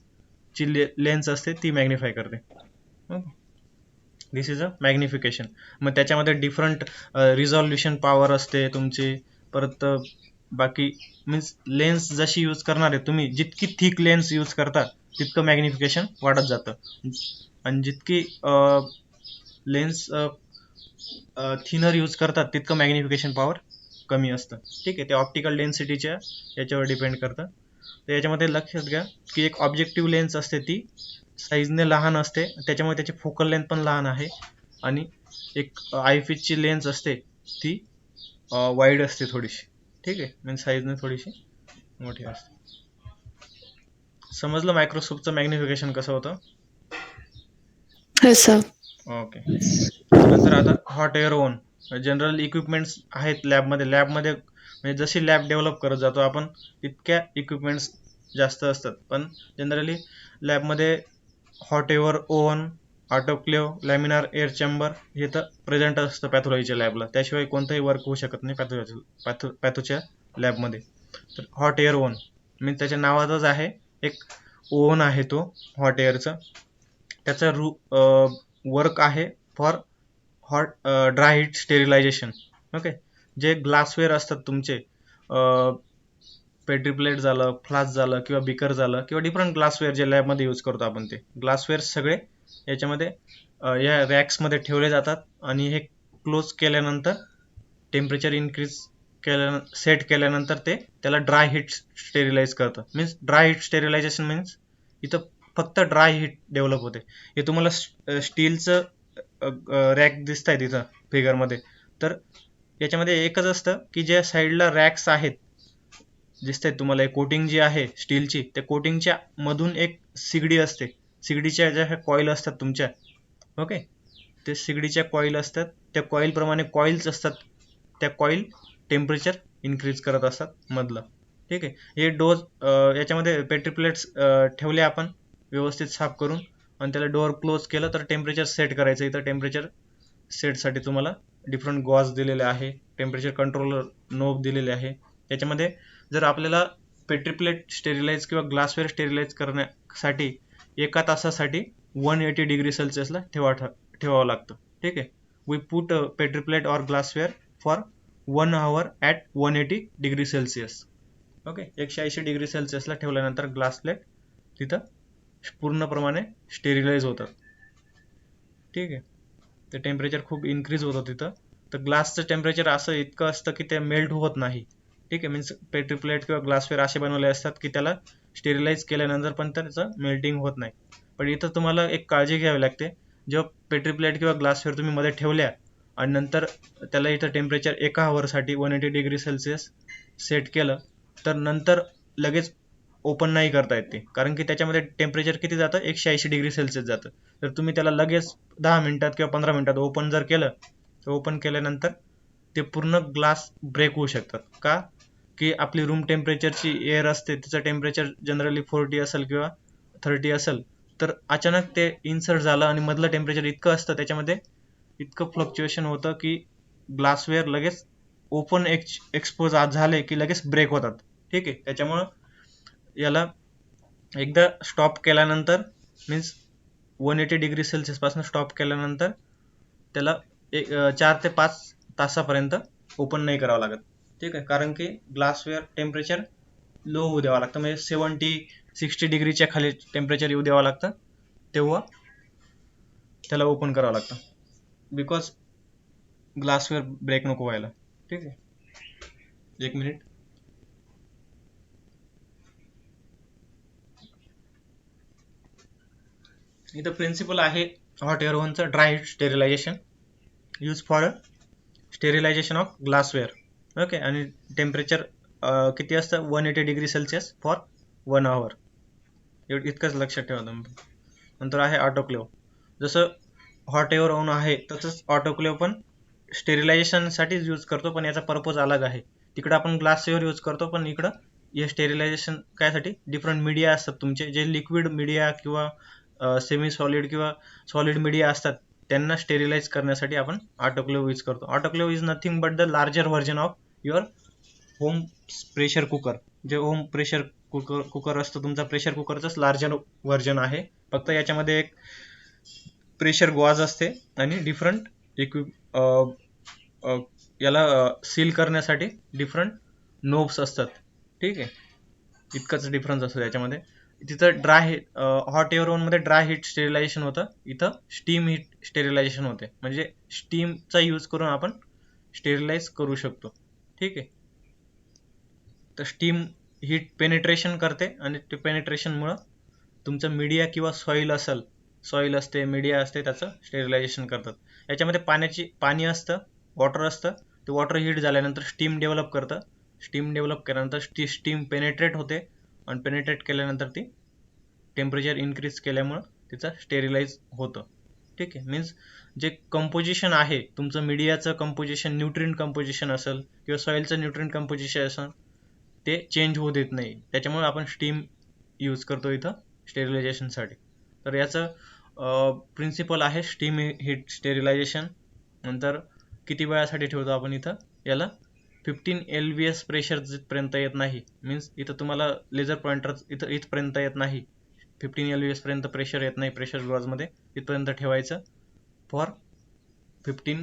ची लेन्स असते ती मॅग्निफाय करते. दिस इज अ मॅग्निफिकेशन. मग त्याच्यामध्ये डिफरंट रिझॉल्युशन पॉवर असते तुमची. परत बाकी मीन्स लेन्स जशी यूज करणार आहे तुम्ही, जितकी थिक लेन्स यूज करता तितकं मॅग्निफिकेशन वाढत जातं, आणि जितकी लेन्स थिनर यूज करतात तितकं मॅग्निफिकेशन पॉवर कमी असतं. ठीक आहे, ते ऑप्टिकल डेन्सिटीच्या याच्यावर डिपेंड करतं. तर याच्यामध्ये लक्षात घ्या की एक ऑब्जेक्टिव्ह लेन्स असते ती साईजने लहान असते, त्याच्यामुळे त्याची फोकल लेंथ पण लहान आहे. आणि एक आयपीसची लेन्स असते ती वाईड असते थोडीशी. ठीक आहे, मीन्स साईजने थोडीशी मोठी असते. समजलं मायक्रोस्कोपचं मॅग्निफिकेशन कसं होतं? Yes, sir. ओके. त्याच्यानंतर आता hot air oven. General equipments आहेत लॅबमध्ये. म्हणजे जशी लॅब डेव्हलप करत जातो आपण तितक्या इक्विपमेंट्स जास्त असतात, पण जनरली लॅबमध्ये hot air oven, autoclave, laminar air chamber हे तर प्रेझेंट असतं पॅथॉलॉजीच्या लॅबला. त्याशिवाय कोणतंही वर्क होऊ शकत नाही पॅथोच्या लॅबमध्ये. तर हॉट एअर ओव्हन मीन्स त्याच्या नावातच आहे, एक ओव्हन आहे तो हॉट एअरचं. त्याचं वर्क आहे for hot dry heat sterilisation. Okay, जे ग्लासवेअर असतात तुमचे, पेट्री प्लेट झालं, फ्लास्क झालं, किंवा बिकर झालं, किंवा डिफरंट ग्लासवेअर जे लॅबमध्ये यूज करतो आपण, ते ग्लासवेअर सगळे याच्यामध्ये या रॅक्समध्ये ठेवले जातात. आणि हे क्लोज केल्यानंतर टेम्परेचर इन्क्रीज सेट केल्यानंतर ते त्याला ड्राय हीट स्टेरिलाइज करतं. Means dry heat sterilisation means इथं फक्त ड्राय हीट डेव्हलप होते. हे तुम्हाला स्टीलचं रॅक दिसत आहे तिथं फिगरमध्ये, तर याच्यामध्ये एकच असतं की ज्या साईडला रॅक्स आहेत दिसत आहेत तुम्हाला, कोटिंग जी आहे स्टीलची, त्या कोटिंगच्या मधून एक सिगडी असते. सिगडीच्या ज्या कॉईल असतात तुमच्या, ओके, ते सिगडीच्या कॉईल असतात. त्या कॉईल प्रमाणे कॉईल्स असतात, त्या कॉईल टेम्परेचर इन्क्रीज करत असतात मधलं. ठीक आहे, हे डोज याच्यामध्ये पेट्री प्लेट्स ठेवले आपण व्यवस्थित साफ करून, आणि त्याला डोअर क्लोज केलं तर टेम्परेचर सेट करायचं. इथं टेम्परेचर सेटसाठी तुम्हाला डिफरंट गॉज दिलेले आहे, टेम्परेचर कंट्रोलर नोब दिलेले आहे. त्याच्यामध्ये जर आपल्याला पेट्री प्लेट स्टेरिलाइज किंवा ग्लासवेअर स्टेरिलाइज करण्यासाठी 1 तासासाठी 180 डिग्री सेल्सिअसला ठेवावं लागतं. ठीक आहे, we put petri plate or glassware for 1 hour at 180 degree Celsius. Okay, 180 degree सेल्सिअसला ठेवल्यानंतर ग्लास प्लेट तिथं पूर्णप्रमाणे स्टेरिलाइज होतात. ठीक आहे, ते टेम्परेचर खूप इन्क्रीज होतं तिथं. तर ग्लासचं टेम्परेचर असं इतकं असतं की ते मेल्ट होत नाही. ठीक आहे, मीन्स पेट्री प्लेट किंवा ग्लासवेअर असे बनवले असतात की त्याला स्टेरिलाइज केल्यानंतर पण त्याचं मेल्टिंग होत नाही. पण इथं तुम्हाला एक काळजी घ्यावी लागते. जेव्हा पेट्री प्लेट किंवा ग्लासवेअर तुम्ही मध्ये ठेवल्या आणि नंतर त्याला इथं टेम्परेचर 1 hourसाठी 180 डिग्री सेल्सिअस सेट केलं, तर नंतर लगेच ओपन नाही करता येत ते, कारण की त्याच्यामध्ये टेम्परेचर किती जातं, 180 डिग्री सेल्सिअस जातं. तर तुम्ही त्याला लगेच 10 मिनिटात किंवा 15 मिनिटात ओपन जर केलं, तर ओपन केल्यानंतर ते पूर्ण ग्लास ब्रेक होऊ शकतात. का की आपली रूम टेम्परेचरची एअर असते, तिचं टेम्परेचर जनरली 40 असेल किंवा 30 असेल, तर अचानक ते इन्सर्ट झालं आणि मधलं टेम्परेचर इतकं असतं त्याच्यामध्ये, इतकं फ्लक्च्युएशन होतं की ग्लासवेअर लगेच ओपन एक्सपोज झाले की लगेच ब्रेक होतात. ठीक आहे. त्याच्यामुळं याला एकदा स्टॉप केल्यानंतर मीन्स 180 डिग्री सेल्सिअस पासून स्टॉप केल्यानंतर त्याला 4 ते 5 तासापर्यंत ओपन नाही करावं लागत. ठीक आहे. कारण की ग्लासवेअर टेम्परेचर लो होऊ द्यावं लागतं, म्हणजे 70-60 डिग्रीच्या खाली टेम्परेचर येऊ द्यावं लागतं, तेव्हा त्याला ओपन करावं लागतं. बिकॉज ग्लासवेअर ब्रेक नको व्हायला. ठीक आहे. 1 मिनिट. इथं प्रिन्सिपल आहे हॉट एअर ओव्हनचं dry heat sterilisation use for sterilisation of glassware. Okay. आणि टेम्परेचर किती असतं 180 डिग्री सेल्सिअस फॉर 1 आवर. इतकंच लक्षात ठेवा तुम्ही. नंतर आहे ऑटोक्लेव्ह. जसं हॉट एअर ओव्हन आहे तसंच ऑटोक्लेव्ह पण स्टेरिलायझेशनसाठीच यूज करतो, पण याचा पर्पज अलग आहे. तिकडं आपण ग्लासवेअर यूज करतो, पण इकडं हे स्टेरिलायझेशन कायसाठी डिफरंट मीडिया असतात तुमचे, जे लिक्विड मीडिया किंवा सेमी सॉलिड किंवा सॉलिड मीडिया असतात त्यांना स्टेरिलाइज करण्यासाठी आपण ऑटोक्लेव्ह यूज करतो. Autoclave is nothing but the larger version of your home pressure cooker. जे होम प्रेशर कुकर असतं तुमचा, प्रेशर कुकरचंच लार्जर व्हर्जन आहे. फक्त याच्यामध्ये एक प्रेशर गॉज असते आणि डिफरंट याला सील करण्यासाठी डिफरंट नोब्स असतात. ठीक आहे. इतकंच डिफरन्स असतो त्याच्यामध्ये. तिथं हॉट एअर ओव्हन मध्ये ड्राय हीट स्टेरिलायझेशन होतं, इथं स्टीम हीट स्टेरिलायझेशन होते. म्हणजे स्टीमचा यूज करून आपण स्टेरिलाइज करू शकतो. ठीक आहे. तर स्टीम हीट पेनिट्रेशन करते आणि ते पेनिट्रेशनमुळं तुमचं मीडिया किंवा सॉईल असते, मीडिया असते, त्याचं स्टेरिलायझेशन करतात. याच्यामध्ये पाणी असतं, वॉटर असतं. ते वॉटर हीट झाल्यानंतर स्टीम डेव्हलप करतं. स्टीम डेव्हलप केल्यानंतर स्टीम पेनिट्रेट होते आणि पेनिट्रेट केल्यानंतर ती टेम्परेचर इन्क्रीज केल्यामुळं तिचं स्टेरिलाइज होतं. ठीक आहे. मीन्स जे कंपोजिशन आहे तुमचं, मीडियाचं कंपोजिशन, न्यूट्रिएंट कंपोजिशन असेल किंवा सॉईलचं न्यूट्रिएंट कंपोजिशन असेल, ते चेंज होऊ देत नाही. त्याच्यामुळे आपण स्टीम यूज करतो इथं स्टेरिलायझेशनसाठी. तर याचं प्रिन्सिपल आहे स्टीम हीट स्टेरिलायझेशन. नंतर किती वेळासाठी ठेवतो आपण इथं, याला 15 LVS प्रेशर जिथपर्यंत येत नाही, मीन्स इथं तुम्हाला लेझर पॉइंटर इथपर्यंत येत नाही, 15 LVS पर्यंत प्रेशर येत नाही प्रेशर ग्लॉजमध्ये, इथपर्यंत ठेवायचं फॉर 15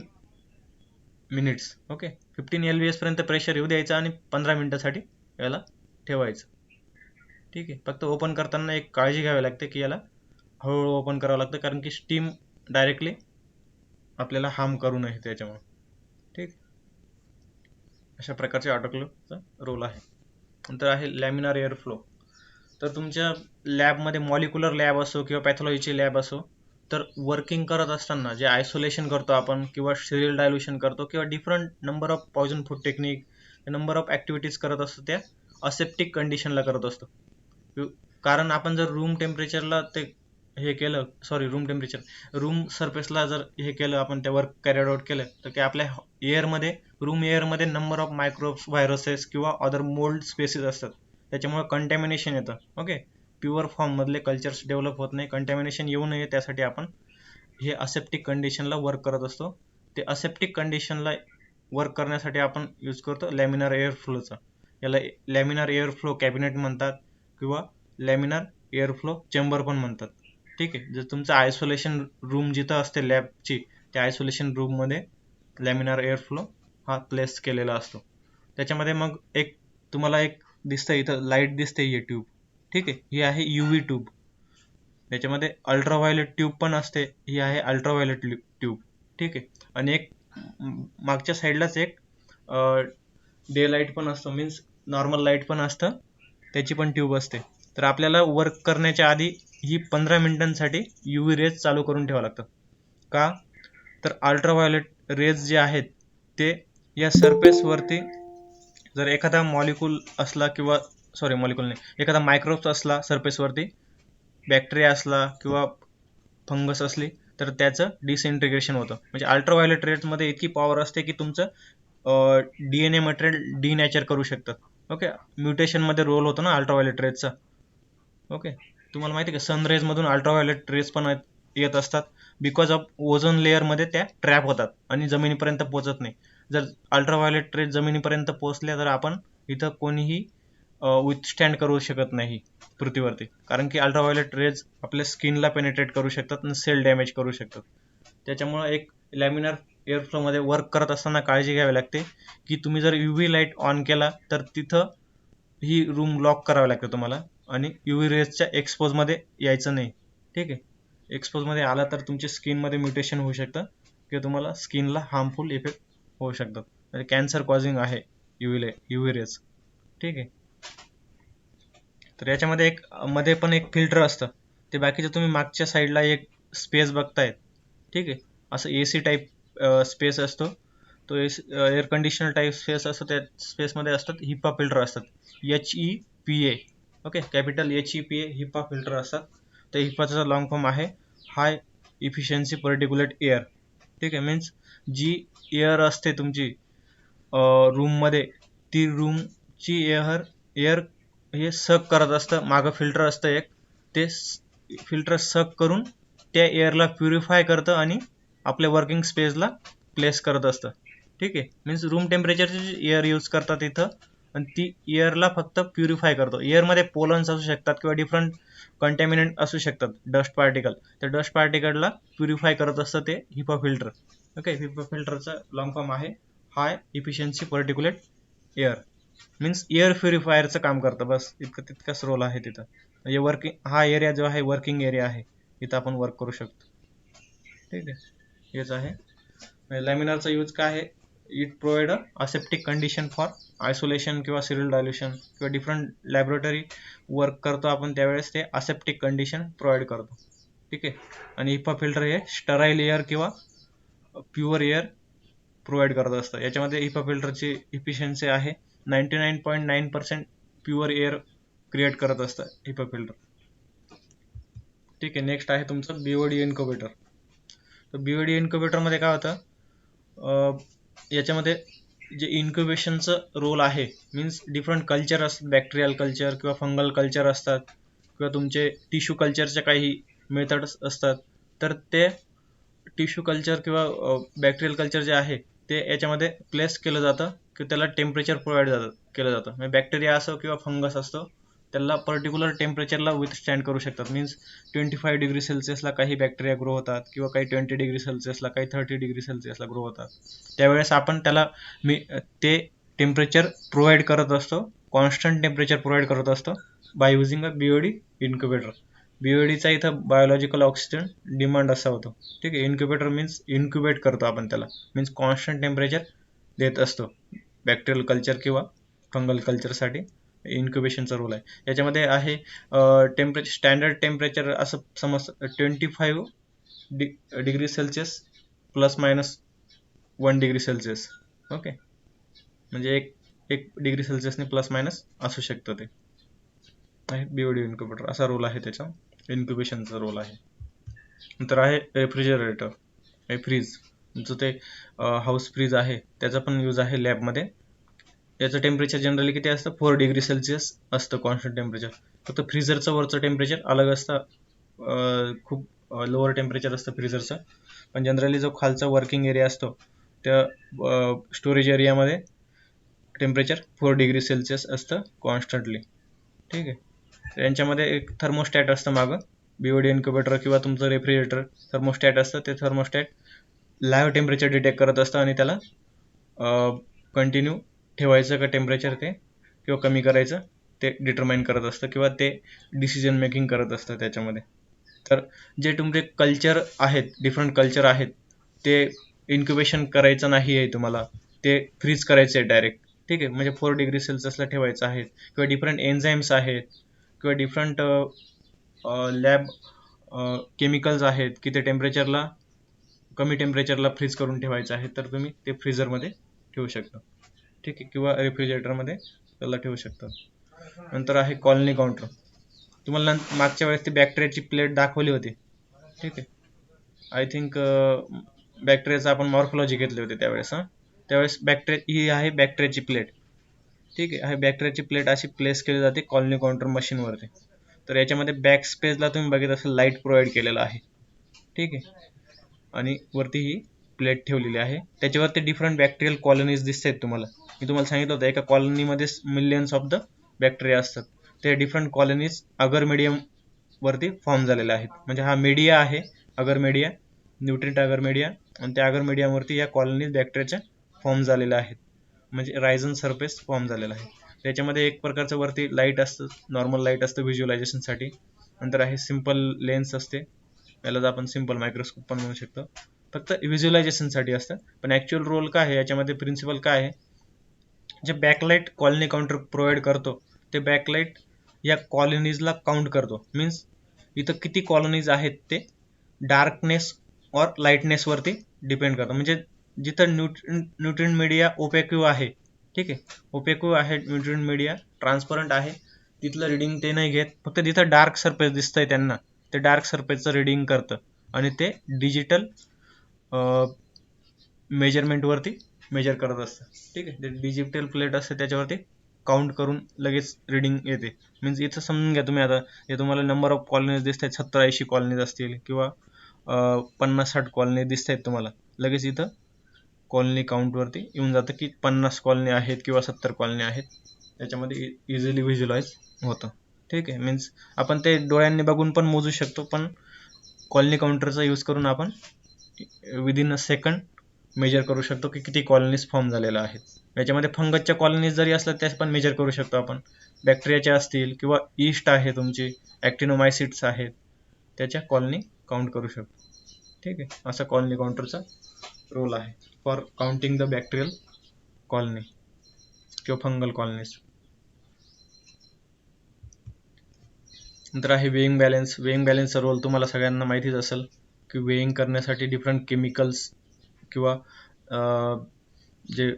मिनिट्स. ओके. 15 LVS पर्यंत प्रेशर येऊ द्यायचं आणि 15 मिनिटासाठी याला ठेवायचं. ठीक आहे. फक्त ओपन करताना एक काळजी घ्यावी लागते की याला हळूहळू ओपन करावं लागतं, कारण की स्टीम डायरेक्टली आपल्याला हार्म करू नये त्याच्यामुळे. ठीक. अशा प्रकारचे ऑटोक्लेव्हचा रोल आहे. नंतर आहे लॅमिनार एअर फ्लो. तर तुमच्या लॅबमध्ये मॉलिक्युलर लॅब असो किंवा पॅथॉलॉजीची लॅब असो, तर वर्किंग करत असताना जे आयसोलेशन करतो आपण किंवा सिरियल डायल्युशन करतो किंवा different number of poison food technique, number of activities करत असतो, त्या असेप्टिक कंडिशनला करत असतो. कारण आपण जर रूम टेम्परेचरला ते हे केलं, रूम सरफेसला जर हे केलं, आपण त्या वर्क कॅरिड आउट केलं, तर की आपल्या रूम एअरमध्ये नंबर ऑफ मायक्रोब्स, व्हायरसेस किंवा अदर मोल्ड स्पेसिस असतात. त्याच्यामुळे कंटॅमिनेशन येतं. ओके. प्युअर फॉर्ममधले कल्चर्स डेव्हलप होत नाही, कंटॅमिनेशन येऊ नये त्यासाठी आपण हे असेप्टिक कंडिशनला वर्क करत असतो. ते असेप्टिक कंडिशनला वर्क करण्यासाठी आपण यूज करतो लॅमिनार एअर फ्लोचा. याला लॅमिनार एअर फ्लो कॅबिनेट म्हणतात किंवा लॅमिनार एअर फ्लो चेंबर पण म्हणतात. ठीक आहे. जर तुमचं आयसोलेशन रूम जिथं असते लॅबची, त्या आयसोलेशन रूममध्ये लॅमिनार एअर फ्लो हा प्लेस केलेला असतो. त्याच्यामध्ये मग तुम्हाला एक दिसतं इथं लाईट दिसते, ही ट्यूब. ठीक आहे. ही आहे UV ट्यूब. त्याच्यामध्ये अल्ट्राव्हायोलेट ट्यूब पण असते, ही आहे अल्ट्राव्हायोलेट ट्यूब. ठीक आहे. आणि एक मागच्या साईडलाच एक डे लाईट पण असतो, मीन्स नॉर्मल लाईट पण असतं, त्याची पण ट्यूब असते. तर आपल्याला वर्क करण्याच्या आधी ही 15 मिनिटांसाठी UV रेज चालू करून ठेवावं लागतं. का? तर अल्ट्राव्हायोलेट रेज जे आहेत ते या सरफेसवरती, जर एखादा मॉलिक्यूल असला किंवा मॉलिक्यूल नाही, एखादा मायक्रोब्स असला सरफेसवरती, बॅक्टेरिया असला किंवा फंगस असली, तर त्याचं डिसइंटिग्रेशन होतं. म्हणजे अल्ट्राव्हायोलेट रेजमध्ये इतकी पॉवर असते की तुमचं DNA मटेरियल डिनॅचर करू शकतात. ओके. म्युटेशनमध्ये रोल होतो ना अल्ट्राव्हायोलेट रेजचा. ओके. तुम्हाला माहिती आहे का सनरेज मधून अल्ट्राव्हायोलेट रेज पण येत असतात, बिकॉज ऑफ ओझोन लेअर मध्ये त्या ट्रॅप होतात आणि जमिनीपर्यंत पोहोचत नाही. जर अल्ट्राव्हायोलेट रेज जमिनीपर्यंत पोहोचल्या तर आपण इथं कोणीही विथस्टँड करू शकत नाही पृथ्वीवरती, कारण की अल्ट्राव्हायोलेट रेज आपल्या स्किनला पेनिट्रेट करू शकतात आणि सेल डॅमेज करू शकतात. त्याच्यामुळं एक लॅमिनार एअरफ्लो मध्ये वर्क करत असताना काळजी घ्यावी लागते की तुम्ही जर UV लाईट ऑन केला तर तिथं ही रूम लॉक करावी लागते तुम्हाला, आणि UV रेजच्या एक्सपोज मध्ये यायचं नाही. ठीक आहे, एक्सपोज मध्ये आला तर तुमच्या स्किन मध्ये म्युटेशन होऊ शकतं किंवा तुम्हाला स्किनला हार्मफुल इफेक्ट होऊ शकतात, म्हणजे कॅन्सर कॉझिंग आहे UV रेज. ठीक आहे, तर याच्यामध्ये एक मध्ये पण एक फिल्टर असतं, ते बाकीचं तुम्ही मागच्या साईडला एक स्पेस बघतायत. ठीक आहे, असं AC टाईप स्पेस असतो, तो एअर कंडिशनर टाईप स्पेस असतो. त्या स्पेसमध्ये असतात हिपा फिल्टर असतात, HEPA. Okay, capital HEPA HEPA filter असतात. त्या हिपाचा लॉंग फॉर्म आहे हाय इफिशियन्सी पर्टिक्युलेट एअर. ठीक आहे, मीन्स जी एअर असते तुमची रूममध्ये, ती रूमची एअर हे सक करत असतं. मागं फिल्टर असतं एक, ते फिल्टर सक करून त्या एअरला प्युरिफाय करतं आणि आपल्या वर्किंग स्पेसला प्लेस करत असतं. ठीक आहे, मीन्स रूम टेम्परेचरची एअर यूज करतात इथं, आणि ती एअरला फक्त प्युरिफाय करतो. एअरमध्ये पोलन्स असू शकतात किंवा डिफरंट कंटॅमिनंट असू शकतात, डस्ट पार्टिकल. त्या डस्ट पार्टिकलला प्युरिफाय करत असतं ते हिपा फिल्टर. ओके, हिपा फिल्टरचा लॉंग फॉर्म आहे हाय इफिशियन्सी पर्टिक्युलेट एअर. मीन्स एअर प्युरिफायरचं काम करतं, बस इतकं तितकाच रोल आहे तिथं. म्हणजे वर्किंग हा एरिया जो आहे वर्किंग एरिया आहे, इथं आपण वर्क करू शकतो. ठीक आहे, हेच आहे लॅमिनारचा यूज. काय आहे, it provide a aseptic condition for isolation किंवा सिरियल डायल्युशन किंवा डिफरंट लॅबोरेटरी वर्क करतो आपण त्यावेळेस ते असेप्टिक कंडिशन प्रोव्हाइड करतो. ठीक आहे, आणि हिपा फिल्टर हे स्टराईल एअर किंवा प्युअर एअर प्रोव्हाइड करत असतं. याच्यामध्ये हिपा फिल्टरची इफिशियन्सी आहे 99.9% प्युअर एअर क्रिएट करत असतं हिपा फिल्टर. ठीक आहे, नेक्स्ट आहे तुमचं BOD इन्क्युबेटर. तर BOD इन्क्युबेटरमध्ये काय होतं, याच्यामध्ये जे इन्क्युबेशनचं रोल आहे, मीन्स डिफरंट कल्चर असतात, बॅक्टेरियल कल्चर किंवा फंगल कल्चर असतात किंवा तुमचे टिश्यू कल्चरच्या काही मेथड्स असतात. तर ते टिश्यू कल्चर किंवा बॅक्टेरियल कल्चर जे आहे ते याच्यामध्ये प्लेस केलं जातं की त्याला टेम्परेचर प्रोव्हाइड केलं जातं. म्हणजे बॅक्टेरिया असो किंवा फंगस असतो, त्याला पर्टिक्युलर टेम्परेचरला विथस्टँड करू शकतात. मीन्स 25°C काही बॅक्टेरिया ग्रो होतात किंवा काही 20°C, काही 30°C ग्रो होतात. त्यावेळेस आपण त्याला ते टेम्परेचर प्रोव्हाइड करत असतो, कॉन्स्टंट टेम्परेचर प्रोव्हाइड करत असतो by using a BOD incubator. BODचा इथं बायोलॉजिकल ऑक्सिजन डिमांड असा होतो. ठीक आहे, इन्क्युबेटर मीन्स इन्क्युबेट करतो आपण त्याला, मीन्स कॉन्स्टंट टेम्परेचर देत असतो बॅक्टेरियल कल्चर किंवा फंगल कल्चरसाठी. इन्क्युबेशनचा रोल आहे. याच्यामध्ये आहे स्टँडर्ड टेम्परेचर असं समज 25°C ±1°C. ओके, म्हणजे एक डिग्री प्लस मायनस असू शकतं ते. BOD इन्क्युबेटर असा रोल आहे त्याचा, इन्क्युबेशनचा रोल आहे. नंतर आहे रेफ्रिजरेटर, फ्रीज. जो ते हाऊस फ्रीज आहे त्याचा पण यूज आहे लॅबमध्ये. याचं टेम्परेचर जनरली किती असतं, 4°C असतं कॉन्स्टंट टेम्परेचर. फक्त फ्रीजरचं वरचं टेम्परेचर अलग असतं, खूप लोअर टेम्परेचर असतं फ्रीजरचं. पण जनरली जो खालचा वर्किंग एरिया असतो त्या स्टोरेज एरियामध्ये टेम्परेचर 4°C असतं कॉन्स्टंटली. ठीक आहे, तर यांच्यामध्ये एक थर्मोस्टॅट असतं मागं. BOD इन्क्युबेटर किंवा तुमचं रेफ्रिजरेटर थर्मोस्टॅट असतं. ते थर्मोस्टॅट लाईव्ह टेम्परेचर डिटेक्ट करत असतं आणि त्याला कंटिन्यू ठेवायचं का टेम्परेचर ते किंवा कमी करायचं ते डिटरमाइन करत असतं किंवा ते डिसिजन मेकिंग करत असतं त्याच्यामध्ये. तर जे तुमचे कल्चर आहेत, डिफरंट कल्चर आहेत, ते इन्क्युबेशन करायचं नाही आहे तुम्हाला, ते फ्रीज करायचं आहे डायरेक्ट. ठीक आहे, म्हणजे 4°C ठेवायचं आहे किंवा डिफरंट एन्झाईम्स आहेत किंवा डिफरंट लॅब केमिकल्स आहेत की ते टेम्परेचरला कमी टेम्परेचरला फ्रीज करून ठेवायचं आहे, तर तुम्ही ते फ्रीजरमध्ये ठेवू शकता. ठीक आहे, किंवा रेफ्रिजरेटरमध्ये त्याला ठेवू शकता. नंतर आहे कॉलनी काउंटर. तुम्हाला मागच्या वेळेस ती बॅक्टेरियाची प्लेट दाखवली होती. ठीक आहे, आय थिंक बॅक्टेरियाचं आपण मॉर्फोलॉजी घेतली होती त्यावेळेस. त्यावेळेस ही आहे बॅक्टेरियाची प्लेट. ठीक आहे, बॅक्टेरियाची प्लेट अशी प्लेस केली जाते कॉलनी काउंटर मशीनवरती. तर याच्यामध्ये बॅक स्पेसला तुम्ही बघित असाल लाईट प्रोव्हाइड केलेला आहे, ठीक आहे. आणि वरती ही प्लेट ठेवलेली आहे, त्याच्यावरती डिफरंट बॅक्टेरियल कॉलनीज दिसत आहेत तुम्हाला. मी तुम्हाला सांगितलं होतं एका कॉलनीमध्ये मिलियन्स ऑफ द बॅक्टेरिया असतात. ते डिफरंट कॉलनीज अगर मीडियम वरती फॉर्म झालेले आहेत. म्हणजे हा मीडिया आहे, अगर मीडिया, न्यूट्रिएंट अगर मीडिया, आणि त्या अगर मीडियावरती या कॉलनीज बॅक्टेरियाच्या फॉर्म झालेल्या आहेत. म्हणजे रायझन सरफेस फॉर्म झालेला आहे. त्याच्यामध्ये एक प्रकारचं वरती लाईट असतं, नॉर्मल लाईट असतं व्हिज्युअलायझेशनसाठी. नंतर आहे सिम्पल लेन्स असते, याला आपण सिम्पल मायक्रोस्कोप पण म्हणू शकतो. फक्त व्हिज्युअलायझेशनसाठी असतं. पण ॲक्च्युअल रोल काय आहे याच्यामध्ये, प्रिन्सिपल काय आहे, जे बॅकलाईट कॉलनी काउंटर प्रोव्हाइड करतो ते बॅकलाईट या कॉलनीजला काउंट करतो. मीन्स इथं किती कॉलनीज आहेत ते डार्कनेस और लाईटनेसवरती डिपेंड करतं. म्हणजे जिथं न्यूट्रिएंट मीडिया ओपॅक्यू आहे, ठीक आहे, ओपॅक्यू आहे न्यूट्रिएंट मीडिया, ट्रान्सपरंट आहे, तिथलं रिडिंग ते नाही घेत. फक्त जिथं डार्क सरफेस दिसतंय त्यांना ते डार्क सरफेसचं रिडिंग करतं आणि ते डिजिटल मेजरमेंटवरती मेजर करत असतं, ठीक आहे. ते डिजिटल प्लेट असते त्याच्यावरती काउंट करून लगेच रिडिंग येते. मीन्स इथं समजून घ्या तुम्ही, आता हे तुम्हाला नंबर ऑफ कॉलनीज दिसत आहेत, 70-80 कॉलनीज असतील किंवा 50-60 कॉलनी दिसत आहेत तुम्हाला, लगेच इथं कॉलनी काउंटवरती येऊन जातं की 50 कॉलनी आहेत किंवा 70 कॉलनी आहेत. त्याच्यामध्ये इझिली व्हिज्युअलाइज होतं, ठीक आहे. मीन्स आपण ते डोळ्यांनी बघून पण मोजू शकतो, पण कॉलनी काउंटरचा यूज करून आपण विदिन अ सेकंड मेजर करू शकतो की किती कॉलनीज फॉर्म झालेल्या आहेत. याच्यामध्ये फंगसच्या कॉलनीज जरी असल्या त्या पण मेजर करू शकतो आपण, बॅक्टेरियाच्या असतील किंवा ईस्ट आहे तुमची, ॲक्टिनोमायसिट्स आहेत, त्याच्या कॉलनी काउंट करू शकतो, ठीक आहे. असा कॉलनी काउंटरचा रोल आहे for counting the bacterial colony किंवा फंगल कॉलनीज. नंतर आहे वेइंग बॅलन्स. वेइंग बॅलन्सचा रोल तुम्हाला सगळ्यांना माहितीच असेल की वेइंग करण्यासाठी डिफरंट केमिकल्स किंवा जे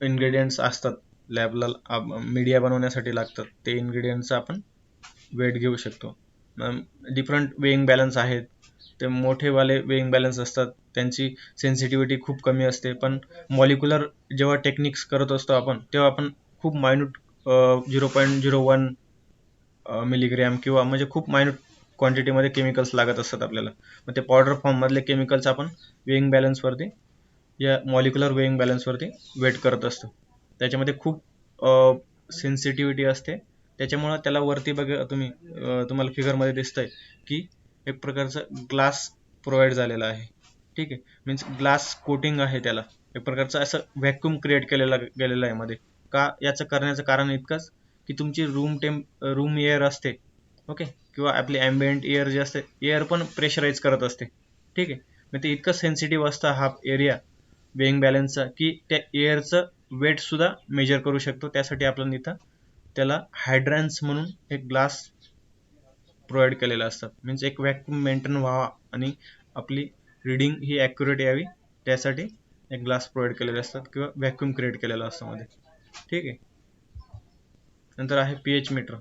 इन्ग्रेडियंट्स असतात लॅबला मीडिया बनवण्यासाठी लागतात, ते इन्ग्रेडियंट्सचा आपण वेट घेऊ शकतो. डिफरंट वेइंग बॅलन्स आहेत, ते मोठेवाले वेइंग बॅलन्स असतात, त्यांची सेन्सिटिव्हिटी खूप कमी असते. पण मॉलिक्युलर जेव्हा टेक्निक्स करत असतो आपण, तेव्हा आपण खूप मायन्यूट 0.01 मिलीग्रॅम किंवा म्हणजे खूप मायन्यूट क्वांटिटीमध्ये केमिकल्स लागत असतात आपल्याला. मग ते पावडर फॉर्ममधले केमिकल्स आपण वेइंग बॅलन्सवरती या मॉलिक्युलर वेइंग बॅलन्सवरती वेट करत असतो. त्याच्यामध्ये खूप सेन्सिटिव्हिटी असते, त्याच्यामुळं त्याला वरती बघा तुम्ही, तुम्हाला फिगरमध्ये दिसतंय की एक प्रकारचं ग्लास प्रोव्हाइड झालेला आहे, ठीक आहे. मीन्स ग्लास कोटिंग आहे त्याला, एक प्रकारचं असं व्हॅक्यूम क्रिएट गेलेलं आहे मध्ये. का याचं करण्याचं कारण इतकंच की तुमची रूम एअर असते, ओके, किंवा आपली ॲम्बियंट एअर जे असते, एअर पण प्रेशराईज करत असते, ठीक आहे. मग ते इतकं सेन्सिटिव्ह असतं हा एरिया वेइंग बॅलन्सचा की त्या एअरचं वेटसुद्धा मेजर करू शकतो. त्यासाठी आपल्याला इथं त्याला हायड्रन्स म्हणून एक ग्लास प्रोव्हाइड केलेलं असतात. मीन्स एक व्हॅक्यूम मेंटेन व्हावा आणि आपली रिडिंग ही ॲक्युरेट यावी, त्यासाठी एक ग्लास प्रोव्हाइड केलेले असतात किंवा व्हॅक्यूम क्रिएट केलेलं असतं मध्ये, ठीक आहे. नंतर आहे पीएच मीटर.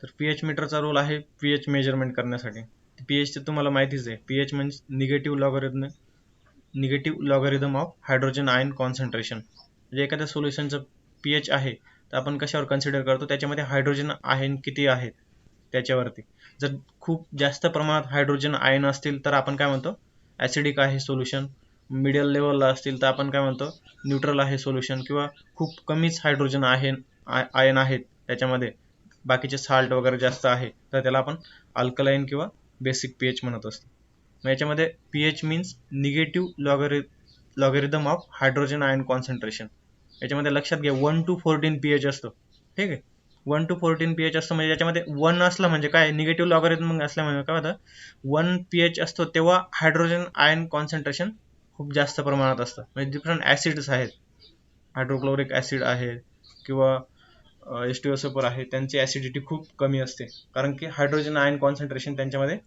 तर पीएच मीटरचा रोल आहे पीएच मेजरमेंट करण्यासाठी. पीएच तुम्हाला माहितीच आहे, पीएच म्हणजे negative logarithm of hydrogen ion concentration. म्हणजे एखाद्या सोल्युशनचं पीएच आहे तर आपण कशावर कन्सिडर करतो, त्याच्यामध्ये हायड्रोजन आयन किती आहेत त्याच्यावरती. जर खूप जास्त प्रमाणात हायड्रोजन आयन असतील तर आपण काय म्हणतो, ॲसिडिक आहे सोल्युशन. मिडल लेवलला असतील तर आपण काय म्हणतो, न्यूट्रल आहे सोल्युशन. किंवा खूप कमीच हायड्रोजन आयन आहेत त्याच्यामध्ये, बाकीचे साल्ट वगैरे जास्त आहे, तर त्याला आपण अल्कलाईन किंवा बेसिक पीएच म्हणत असतो. मग याच्यामध्ये pH means negative logarithm of hydrogen ion concentration. याच्यामध्ये लक्षात घ्या 1 to 14 पीएच असतो, ठीक आहे. 1 to 14 पीएच असतो म्हणजे याच्यामध्ये 1 असलं म्हणजे काय, निगेटिव्ह लॉगरिदम असल्यामुळे काय होतं, 1 पीएच असतो तेव्हा हायड्रोजन आयन कॉन्सन्ट्रेशन खूप जास्त प्रमाणात असतं. म्हणजे डिफरंट ॲसिड्स आहेत, हायड्रोक्लोरिक ॲसिड आहे किंवा H2SO4 आहे, त्यांची ॲसिडिटी खूप कमी असते, कारण की हायड्रोजन आयन कॉन्सन्ट्रेशन त्यांच्यामध्ये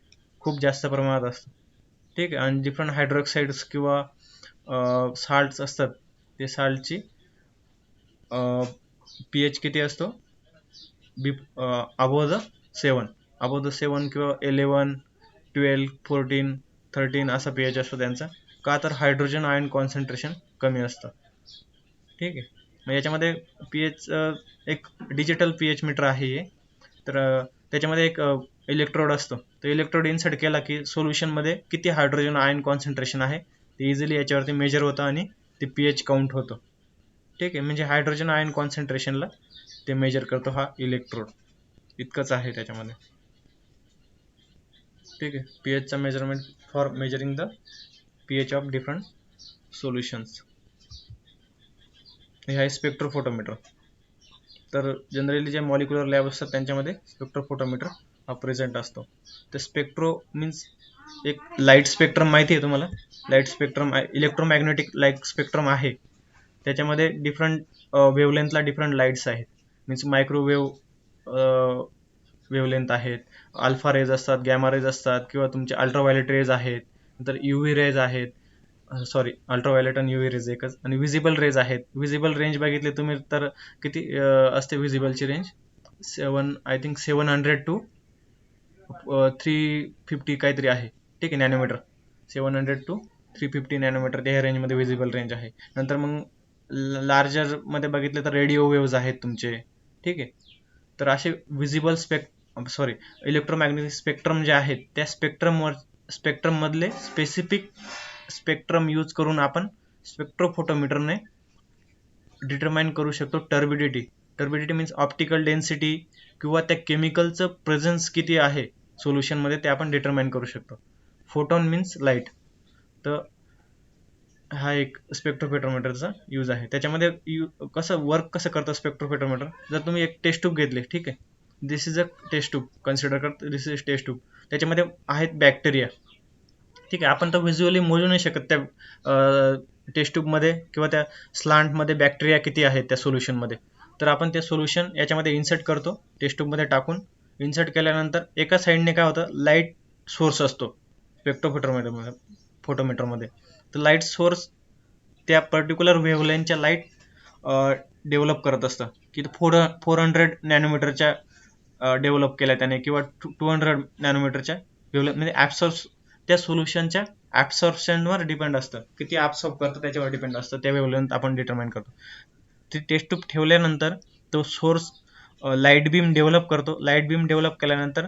खूप जास्त प्रमाणात असतं, ठीक आहे. आणि डिफरंट हायड्रोक्साईड्स किंवा साल्ट्स असतात, ते साल्टची पीएच किती असतो, अबोव द 7 किंवा 11, 12, 14, 13 असा पीएच असतो त्यांचा. का तर हायड्रोजन आयन कॉन्सन्ट्रेशन कमी असतं, ठीक आहे. मग याच्यामध्ये पीएच एक डिजिटल पीएच मीटर आहे हे. तर त्याच्यामध्ये एक इलेक्ट्रोड असतो. तो इलेक्ट्रोड इन्सर्ट केला की सोल्युशनमध्ये किती हायड्रोजन आयन कॉन्सन्ट्रेशन आहे ते इझिली याच्यावरती मेजर होतं आणि ते pH काउंट होतं. ठीक आहे, म्हणजे हायड्रोजन आयन कॉन्सन्ट्रेशनला ते मेजर करतो हा इलेक्ट्रोड. इतकंच आहे त्याच्यामध्ये. ठीक आहे, pHचा measurement for measuring the pH of different solutions. हे आहे स्पेक्ट्रोफोटोमीटर. तर जनरली जे मॉलिक्युलर लॅब असतात त्यांच्यामध्ये स्पेक्ट्रोफोटोमीटर हा प्रेझेंट असतो. तर स्पेक्ट्रो मीन्स एक लाईट स्पेक्ट्रम माहिती आहे तुम्हाला. Light spectrum electromagnetic light spectrum आहे. त्याच्यामध्ये डिफरंट वेवलेंथला डिफरंट लाईट्स आहेत. मीन्स मायक्रोवेव्ह वेवलेंथ आहेत, अल्फा रेज असतात, गॅमा रेज असतात, किंवा तुमचे अल्ट्राव्हायोलेट रेज आहेत, नंतर UV रेज आहेत. सॉरी, अल्ट्राव्हायोलेट आणि UV रेज एकच. आणि विजिबल रेज आहेत. विजिबल रेंज बघितली तुम्ही तर किती असते विजिबलची रेंज? 700 टू 350 काहीतरी आहे. ठीक आहे, नॅनोमीटर. 700 टू 350 नॅनोमीटर त्या रेंजमध्ये विजिबल रेंज आहे. नंतर मग लार्जर मध्ये तर रेडिओ वेव्ज आहेत तुमचे. ठीक आहे, तर असे विजिबल इलेक्ट्रोमॅग्नेटिक स्पेक्ट्रम जे आहेत त्या स्पेक्ट्रम मधले स्पेसिफिक स्पेक्ट्रम यूज करून आपण स्पेक्ट्रोफोटोमीटरने डिटरमाइन करू शकतो turbidity. Turbidity means optical density किंवा त्या केमिकलचं प्रेझन्स किती आहे सोल्युशनमध्ये ते आपण डिटरमाइन करू शकतो. Photon means light. तर हा एक स्पेक्ट्रोफोटोमीटरचा यूज आहे. त्याच्यामध्ये कसं करतं स्पेक्ट्रोफोटोमीटर? जर तुम्ही एक टेस्ट ट्यूब घेतली, ठीक आहे, this is a test tube, consider कर दिस इज टेस्ट ट्यूब. त्याच्यामध्ये आहेत बॅक्टेरिया. ठीक आहे, आपण तर व्हिज्युअली मोजू नाही शकत त्या टेस्ट ट्यूबमध्ये किंवा त्या स्लांटमध्ये बॅक्टेरिया किती आहेत त्या सोल्युशनमध्ये. तर आपण ते सोल्युशन याच्यामध्ये इन्सर्ट करतो, टेस्ट ट्यूबमध्ये टाकून. इन्सर्ट केल्यानंतर एका साईडने काय होतं, लाईट सोर्स असतो फोटोमीटरमध्ये. तर लाईट सोर्स त्या पर्टिक्युलर वेव्हलेंथच्या लाईट डेव्हलप करत असतं की 400 नॅनोमीटरच्या डेव्हलप केल्या त्याने, किंवा 200 नॅनोमीटरच्या वेव्हलेंथ. म्हणजे त्या सोल्युशनच्या ॲब्सॉर्प्शनवर डिपेंड असतं, किती ॲब्सॉर्ब करतं त्याच्यावर डिपेंड असतं. त्या वेव्हलेंथ आपण डिटरमाइन करतो. ती टेस्ट ट्यूब ठेवल्यानंतर तो सोर्स लाईट बीम डेव्हलप करतो. लाईट बीम डेव्हलप केल्यानंतर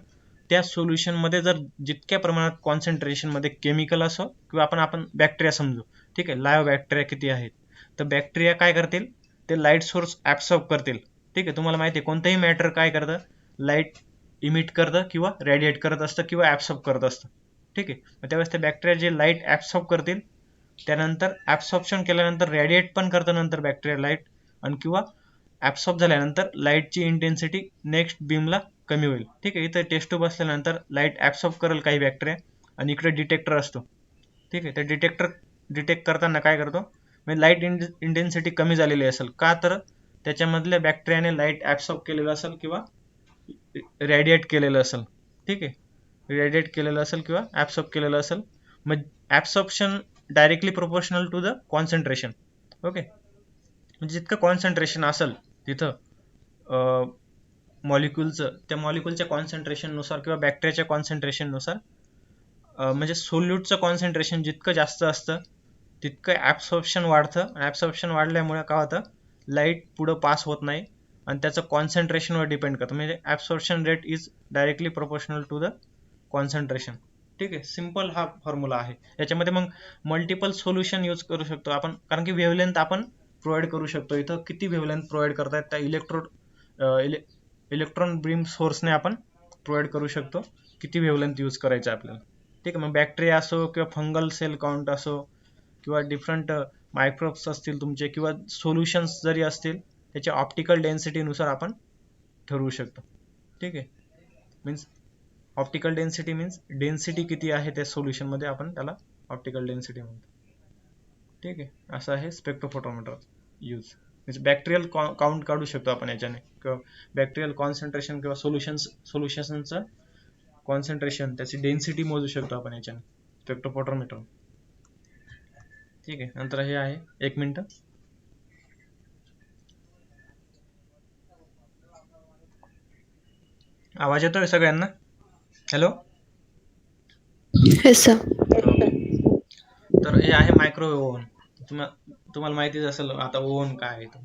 त्या सोल्युशनमध्ये जर जितक्या प्रमाणात कॉन्सन्ट्रेशनमध्ये केमिकल असो किंवा आपण बॅक्टेरिया समजू, ठीक आहे, लाईव्ह बॅक्टेरिया किती आहेत, तर बॅक्टेरिया काय करतील, ते लाईट सोर्स ॲब्सॉर्ब करतील. ठीक आहे, तुम्हाला माहिती आहे कोणतंही मॅटर काय करतं, लाईट इमिट करतं किंवा रेडिएट करत असतं किंवा ॲब्सॉर्ब करत असतं. ठीक आहे, मग त्यावेळेस ते बॅक्टेरिया जे लाईट ॲब्सॉर्ब करतील, त्यानंतर ॲब्सॉर्प्शन केल्यानंतर रेडिएट पण करतं नंतर बॅक्टेरिया लाईट, आणि किंवा ॲब्सॉर्ब झाल्यानंतर लाईटची इंटेन्सिटी नेक्स्ट बीमला कमी होईल. ठीक आहे, इथं टेस्ट ट्यूब असल्यानंतर लाईट ॲब्सॉर्ब करेल काही बॅक्टेरिया, आणि इकडे डिटेक्टर असतो. ठीक आहे, तर डिटेक्ट करताना काय करतो, म्हणजे लाईट इंटेन्सिटी कमी झालेली असेल का, तर त्याच्यामधल्या बॅक्टेरियाने लाईट ॲब्सॉर्ब केलेलं असेल किंवा रेडिएट केलेलं असेल. ठीक आहे, रेडिएट केलेलं असेल किंवा ॲब्सॉर्ब केलेलं असेल. मग absorption directly proportional to the concentration. Okay, म्हणजे जितकं कॉन्सन्ट्रेशन असेल तिथं मॉलिक्युलचं, त्या मॉलिक्युलच्या कॉन्सन्ट्रेशननुसार किंवा बॅक्टेरियाच्या कॉन्सन्ट्रेशननुसार, म्हणजे सोल्यूटचं कॉन्सन्ट्रेशन जितकं जास्त असतं तितकं ॲब्सॉर्प्शन वाढतं. ॲब्सॉर्प्शन वाढल्यामुळे काय होतं, लाईट पुढं पास होत नाही आणि त्याचं कॉन्सन्ट्रेशनवर डिपेंड करतं. म्हणजे absorption rate is directly proportional to the concentration. ठीक आहे, सिम्पल हा फॉर्म्युला आहे. याच्यामध्ये मग मल्टिपल सोल्युशन यूज करू शकतो आपण, कारण की वेव्हलेंथ आपण प्रोव्हाइड करू शकतो. इथं किती वेव्हलेंथ प्रोव्हाइड करतायत त्या इलेक्ट्रॉन बीम सोर्सने आपण प्रोव्हाइड करू शकतो किती वेव्हलेंथ यूज करायचं आपल्याला. ठीक आहे, मग बॅक्टेरिया असो किंवा फंगल सेल काउंट असो किंवा डिफरंट मायक्रोब्स असतील तुमचे, किंवा सोल्युशन्स जरी असतील, त्याच्या ऑप्टिकल डेन्सिटीनुसार आपण ठरवू शकतो. ठीक आहे, means optical density means density किती आहे त्या सोल्युशनमध्ये, आपण त्याला ऑप्टिकल डेन्सिटी म्हणतो. ठीक आहे, असं आहे spectrophotometer use. Means bacterial count काढू शकतो आपण याच्याने, किंवा बॅक्टेरियल कॉन्सन्ट्रेशन किंवा सोल्युशनचं कॉन्सन्ट्रेशन, त्याची डेन्सिटी मोजू शकतो आपण याच्याने स्पेक्ट्रोफोटोमीटर. ठीक आहे, नंतर हे आहे 1 मिनिट. आवाज येतोय सगळ्यांना? हॅलो. Yes, sir. तर हे आहे मायक्रोवेव्ह ओव्हन. तुम्हाला माहितीच असेल आता ओव्हन काय आहे ते.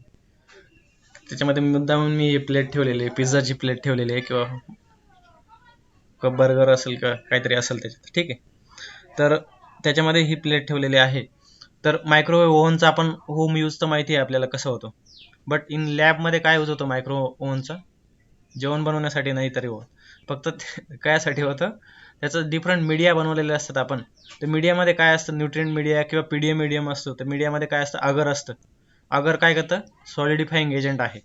त्याच्यामध्ये मुद्दामून मी हे प्लेट ठेवलेली आहे, पिझ्झाची प्लेट ठेवलेली आहे, किंवा बर्गर असेल का काहीतरी असेल त्याच्यात, ठीक आहे. तर त्याच्यामध्ये ही प्लेट ठेवलेली आहे. तर मायक्रोवेव्ह ओव्हनचा आपण होम यूज तर माहिती आहे आपल्याला कसं होतं, बट इन लॅबमध्ये काय यूज होतं मायक्रोवेव्ह ओव्हनचा? जेवण बनवण्यासाठी नाही तरी हो, फक्त कायसाठी होतं, त्याचं डिफरंट मीडिया बनवलेले असतात आपण. तर मीडियामध्ये काय असतं, न्यूट्रिएंट मीडिया किंवा पीडीए मीडियम असतो. तर मीडियामध्ये काय असतं, अगर असतं. अगर काय करतं, सॉलिडिफाईंग एजंट आहे.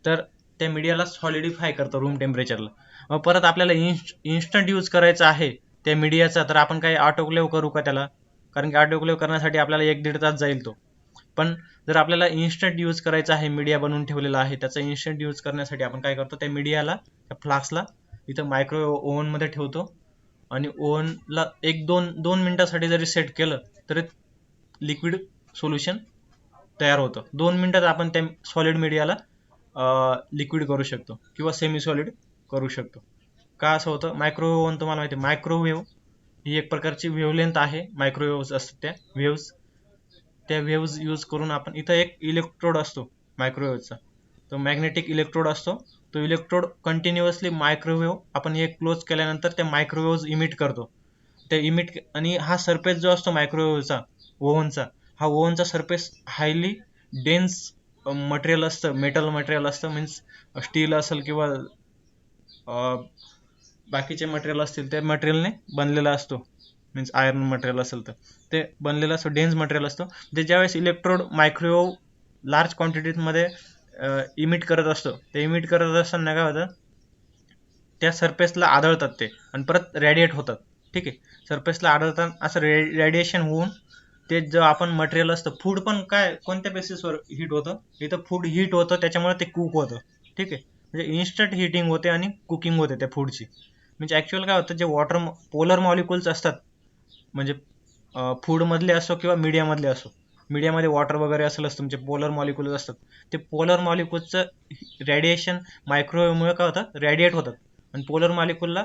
तर त्या मीडियाला सॉलिडिफाय करतं रूम टेम्परेचरला. मग परत आपल्याला इन्स्टंट यूज करायचं आहे त्या मीडियाचा, तर आपण काही ऑटोक्लेव्ह करू का त्याला? कारण की ऑटोक्लेव्ह करण्यासाठी आपल्याला 1-1.5 तास जाईल तो. पण जर आपल्याला इन्स्टंट यूज करायचा आहे, मीडिया बनवून ठेवलेला आहे, त्याचा इन्स्टंट यूज करण्यासाठी आपण काय करतो, त्या मीडियाला, त्या फ्लास्कला इथं मायक्रोवेव्ह ओव्हनमध्ये ठेवतो आणि ओव्हनला 1-2 मिनिटासाठी जरी सेट केलं तरी लिक्विड सोल्युशन तयार होतं. 2 मिनिटात आपण त्या सॉलिड मीडियाला लिक्विड करू शकतो किंवा सेमी सॉलिड करू शकतो. का असं होतं? मायक्रोवेव्ह ओव्हन तुम्हाला माहिती आहे, मायक्रोवेव्ह ही एक प्रकारची वेव्हलेंथ आहे. मायक्रोवेव्ह असतात त्या वेव्हज, त्या वेव्हज यूज करून आपण इथं एक इलेक्ट्रोड असतो मायक्रोवेव्हचा, तो मॅग्नेटिक इलेक्ट्रोड असतो. तो इलेक्ट्रोड कंटिन्युअसली मायक्रोवेव्ह आपण हे क्लोज केल्यानंतर त्या मायक्रोवेव्हज इमिट करतो. ते इमिट, आणि हा सरफेस जो असतो मायक्रोवेव्हचा ओव्हनचा, हा ओव्हनचा सरफेस हायली डेन्स मटेरियल असतं, मेटल मटेरियल असतं. मीन्स स्टील असेल किंवा बाकीचे मटेरियल असतील त्या मटेरियलने बनलेला असतो. मीन्स आयर्न मटेरियल असेल तर ते बनलेलं असतं, डेन्स मटेरियल असतं. ते ज्यावेळेस इलेक्ट्रोड मायक्रोवेव्ह लार्ज क्वांटिटीमध्ये इमिट करत असतो, ते इमिट करत असताना काय होतं, त्या सरफेसला आढळतात ते आणि परत रेडिएट होतात. ठीक आहे, सरफेसला आढळतात असं रेडिएशन होऊन ते जो आपण मटेरियल असतं, फूड पण काय कोणत्या बेसिसवर हीट होतं, इथं फूड हीट होतं, त्याच्यामुळे ते कुक होतं. ठीक आहे, म्हणजे इन्स्टंट हीटिंग होते आणि कुकिंग होते त्या फूडची. म्हणजे ॲक्च्युअल काय होतं, जे वॉटर पोलर मॉलिक्युल्स असतात, म्हणजे फूडमधले असो किंवा मीडियामधले असो, मीडियामध्ये वॉटर वगैरे असेलच, तुमचे पोलर मॉलिक्युल्स असतात, ते पोलर मॉलिक्युल्सचं रेडिएशन मायक्रोवेव्हमुळे काय होतं, रेडिएट होतात. आणि पोलर मॉलिक्युलला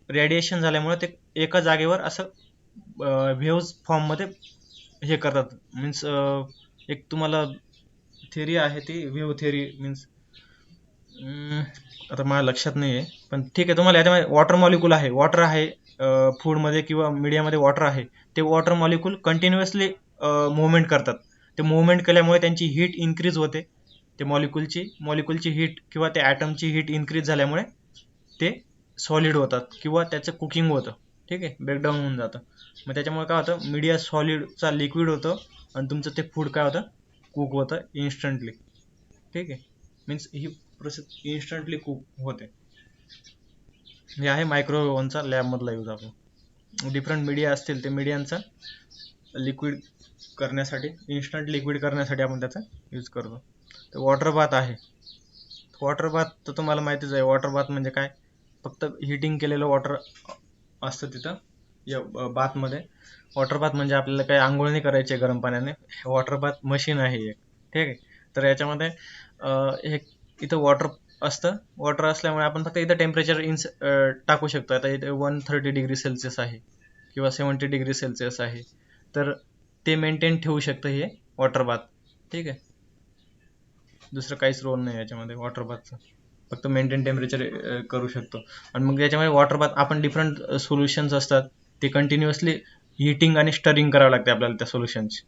रेडिएशन झाल्यामुळे ते एका जागेवर असं व्हेव्ज फॉर्ममध्ये हे करतात. मीन्स एक तुम्हाला थेरी आहे ती व्हेव थेरी, मीन्स आता मला लक्षात नाही आहे, पण ठीक आहे, तुम्हाला याच्यामध्ये वॉटर मॉलिक्यूल आहे, वॉटर आहे फूडमध्ये किंवा मीडियामध्ये वॉटर आहे, ते वॉटर मॉलिक्यूल कंटिन्युअसली मुवमेंट करतात. ते मुवमेंट केल्यामुळे त्यांची हीट इन्क्रीज होते, ते मॉलिक्यूलची हीट किंवा त्या ॲटमची हीट इन्क्रीज झाल्यामुळे ते सॉलिड होतात किंवा त्याचं कुकिंग होतं. ठीक आहे, ब्रेकडाऊन होऊन जातं. मग त्याच्यामुळे काय होतं, मीडिया सॉलिडचा लिक्विड होतं आणि तुमचं ते फूड काय होतं, कुक होतं इन्स्टंटली. ठीक आहे, means he process instantly cook होते. हे आहे मायक्रोवेव्ह ओव्हनचा लॅबमधला यूज. आपण डिफरंट मीडिया असतील, ते मीडियांचा लिक्विड करण्यासाठी, इन्स्टंट लिक्विड करण्यासाठी आपण त्याचा यूज करतो. तर वॉटर बाथ आहे. वॉटर बाथ तर तुम्हाला माहितीच आहे, वॉटर बाथ म्हणजे काय, फक्त हिटिंग केलेलं वॉटर असतं तिथं या बाथमध्ये. वॉटर बाथ म्हणजे आपल्याला काही आंघोळ नाही करायची आहे गरम पाण्याने, वॉटर बाथ मशीन आहे एक. ठीक आहे, तर याच्यामध्ये एक इथं वॉटर असतं. वॉटर असल्यामुळे आपण फक्त इथं टेम्परेचर टाकू शकतो. आता इथे 130 डिग्री सेल्सिअस आहे किंवा 70 डिग्री सेल्सिअस आहे, तर ते मेंटेन ठेवू शकतं हे वॉटर बाथ. ठीक आहे, दुसरं काहीच रोल नाही याच्यामध्ये वॉटर बाथचा, फक्त मेंटेन टेम्परेचर करू शकतो. आणि मग याच्यामध्ये वॉटर बाथ आपण डिफरंट सोल्युशन्स असतात, ते कंटिन्युअसली हिटिंग आणि स्टरिंग करावं लागते आपल्याला त्या सोल्युशनची.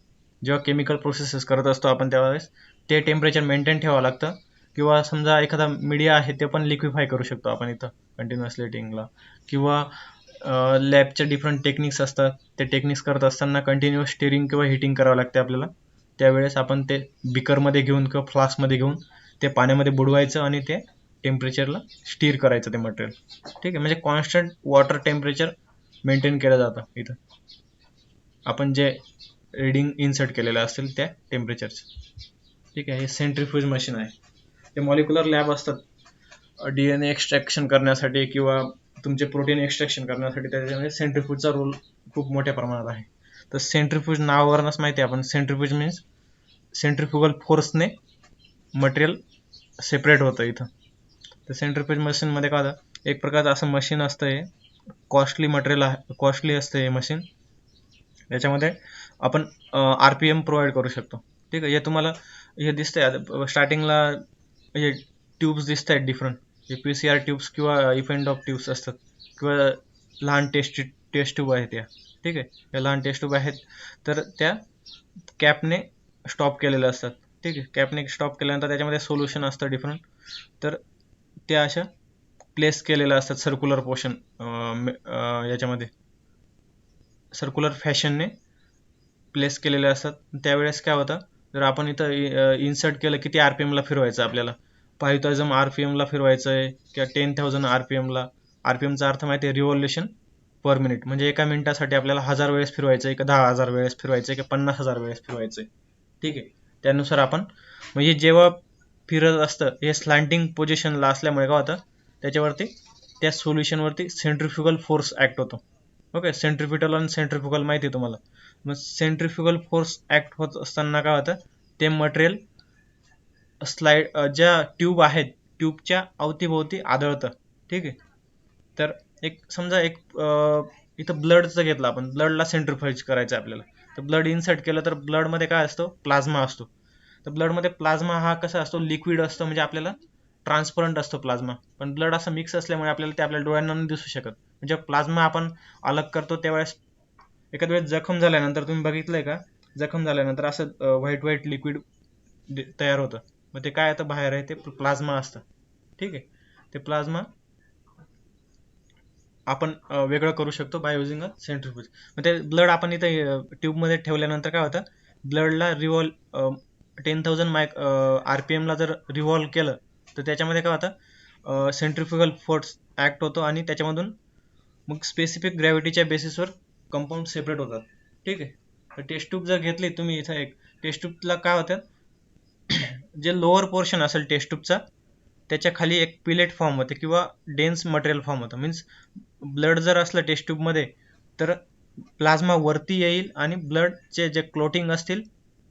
जेव्हा केमिकल प्रोसेसेस करत असतो आपण त्यावेळेस ते टेम्परेचर मेंटेन ठेवावं लागतं. किंवा समजा एखादा मीडिया आहे ते पण लिक्विफाय करू शकतो आपण इथं कंटिन्युअसली हिटिंगला. किंवा लॅबचे डिफरंट टेक्निक्स असतात, ते टेक्निक्स करत असताना कंटिन्युअस स्टिरिंग किंवा हिटिंग करावं लागते आपल्याला. त्यावेळेस आपण ते बिकरमध्ये घेऊन किंवा फ्लास्कमध्ये घेऊन ते पाण्यामध्ये बुडवायचं आणि ते टेम्परेचरला स्टीर करायचं ते मटेरियल. ठीक आहे, म्हणजे कॉन्स्टंट वॉटर टेम्परेचर मेंटेन केलं जातं इथं, आपण जे रिडिंग इन्सर्ट केलेलं असतील त्या टेम्परेचरचं. ठीक आहे, हे सेंट्रीफ्यूज मशीन आहे. ते मॉलिक्युलर लॅब असतात, DNA एक्स्ट्रॅक्शन करण्यासाठी किंवा तुमचे प्रोटीन एक्स्ट्रॅक्शन करण्यासाठी त्याच्यामध्ये सेंट्रीफ्यूजचा रोल खूप मोठ्या प्रमाणात आहे. तर सेंट्रीफ्यूज नावावरूनच माहिती आहे आपण, सेंट्रीफ्यूज मीन्स सेंट्रीफ्युगल फोर्सने मटेरियल सेपरेट होतं इथं. तर सेंट्रीफ्यूज मशीनमध्ये काय होतं, एक प्रकारचं असं मशीन असतं, हे कॉस्टली मटेरियल आहे, कॉस्टली असतं हे मशीन. याच्यामध्ये आपण RPM प्रोव्हाइड करू शकतो. ठीक आहे, हे तुम्हाला हे दिसतंय स्टार्टिंगला, हे ट्यूब्स दिसत आहेत डिफरंट, हे PCR ट्यूब्स किंवा इफ एंड ऑफ ट्यूब्स असतात. किंवा लहान टेस्ट ट्यूब आहेत या, ठीक आहे, या लहान टेस्ट ट्यूब आहेत, तर त्या कॅपने स्टॉप केलेल्या असतात, ठीक आहे. कॅपने स्टॉप केल्यानंतर त्याच्यामध्ये सोल्युशन असतं डिफरंट, तर त्या अशा प्लेस केलेल्या असतात सर्क्युलर पोर्शन, याच्यामध्ये सर्क्युलर फॅशनने प्लेस केलेले असतात. त्यावेळेस काय होतं, जर आपण इथं इन्सर्ट केलं किती RPM ला फिरवायचं आपल्याला, 5000 RPM ला फिरवायचं आहे किंवा 10,000 RPM ला. RPM चा अर्थ माहिती आहे, रिव्हॉल्युशन पर मिनिट, म्हणजे एका मिनिटासाठी आपल्याला 1000 वेळेस फिरवायचं आहे, की 10,000 वेळेस फिरवायचं आहे, की 50,000 वेळेस फिरवायचं आहे, ठीक आहे. त्यानुसार आपण म्हणजे जेव्हा फिरत असतं हे स्लॅन्टिंग पोझिशनला असल्यामुळे काय होतं, त्याच्यावरती त्या सोल्युशनवरती सेंट्रिफ्युगल फोर्स ॲक्ट होतो. ओके, सेंट्रिपिटल आणि सेंट्रिफ्युगल माहिती आहे तुम्हाला. मग सेंट्रिफ्युगल फोर्स ॲक्ट होत असताना काय होतं, ते मटेरियल ज्या ट्यूब आहेत ट्यूबच्या अवतीभोवती आदळतं, ठीक आहे. तर एक समजा एक इथं ब्लडचं घेतलं आपण, ब्लडला सेंट्रिफ्युज करायचं आहे आपल्याला, तर ब्लड इन्सर्ट केलं तर ब्लडमध्ये काय असतो, प्लाझ्मा असतो. तर ब्लडमध्ये प्लाझ्मा हा कसा असतो, लिक्विड असतो, म्हणजे आपल्याला ट्रान्सपरंट असतो प्लाझ्मा, पण ब्लड असं मिक्स असल्यामुळे आपल्याला ते आपल्या डोळ्यांना नाही दिसू शकत. म्हणजे प्लाझ्मा आपण अलग करतो त्यावेळेस एखाद्या वेळेस जखम झाल्यानंतर तुम्ही बघितलंय का, जखम झाल्यानंतर असं व्हाईट व्हाईट लिक्विड तयार होतं, मग ते काय येतं बाहेर आहे, ते प्लाझ्मा असतं, ठीक आहे. ते प्लाझ्मा आपण वेगळं करू शकतो बाय युझिंग अ सेंट्रिफ्यूज. मग ते ब्लड आपण इथं ट्यूबमध्ये ठेवल्यानंतर काय होतं, ब्लडला 10,000 RPM ला जर रिव्हॉल्व केलं, तर त्याच्यामध्ये काय होतं, सेंट्रिफ्युगल फोर्स ॲक्ट होतो आणि त्याच्यामधून मग स्पेसिफिक ग्रॅव्हिटीच्या बेसिसवर कंपाऊंड सेपरेट होतात, ठीक आहे. तर टेस्ट ट्यूब जर घेतली तुम्ही इथं एक, टेस्ट ट्यूबला काय होतं, जे लोअर पोर्शन असेल टेस्ट ट्यूबचा त्याच्या खाली एक पिलेट फॉर्म होते किंवा डेन्स मटेरियल फॉर्म होतं. मीन्स ब्लड जर असलं टेस्ट ट्यूबमध्ये तर प्लाझ्मा वरती येईल आणि ब्लडचे जे क्लोटिंग असतील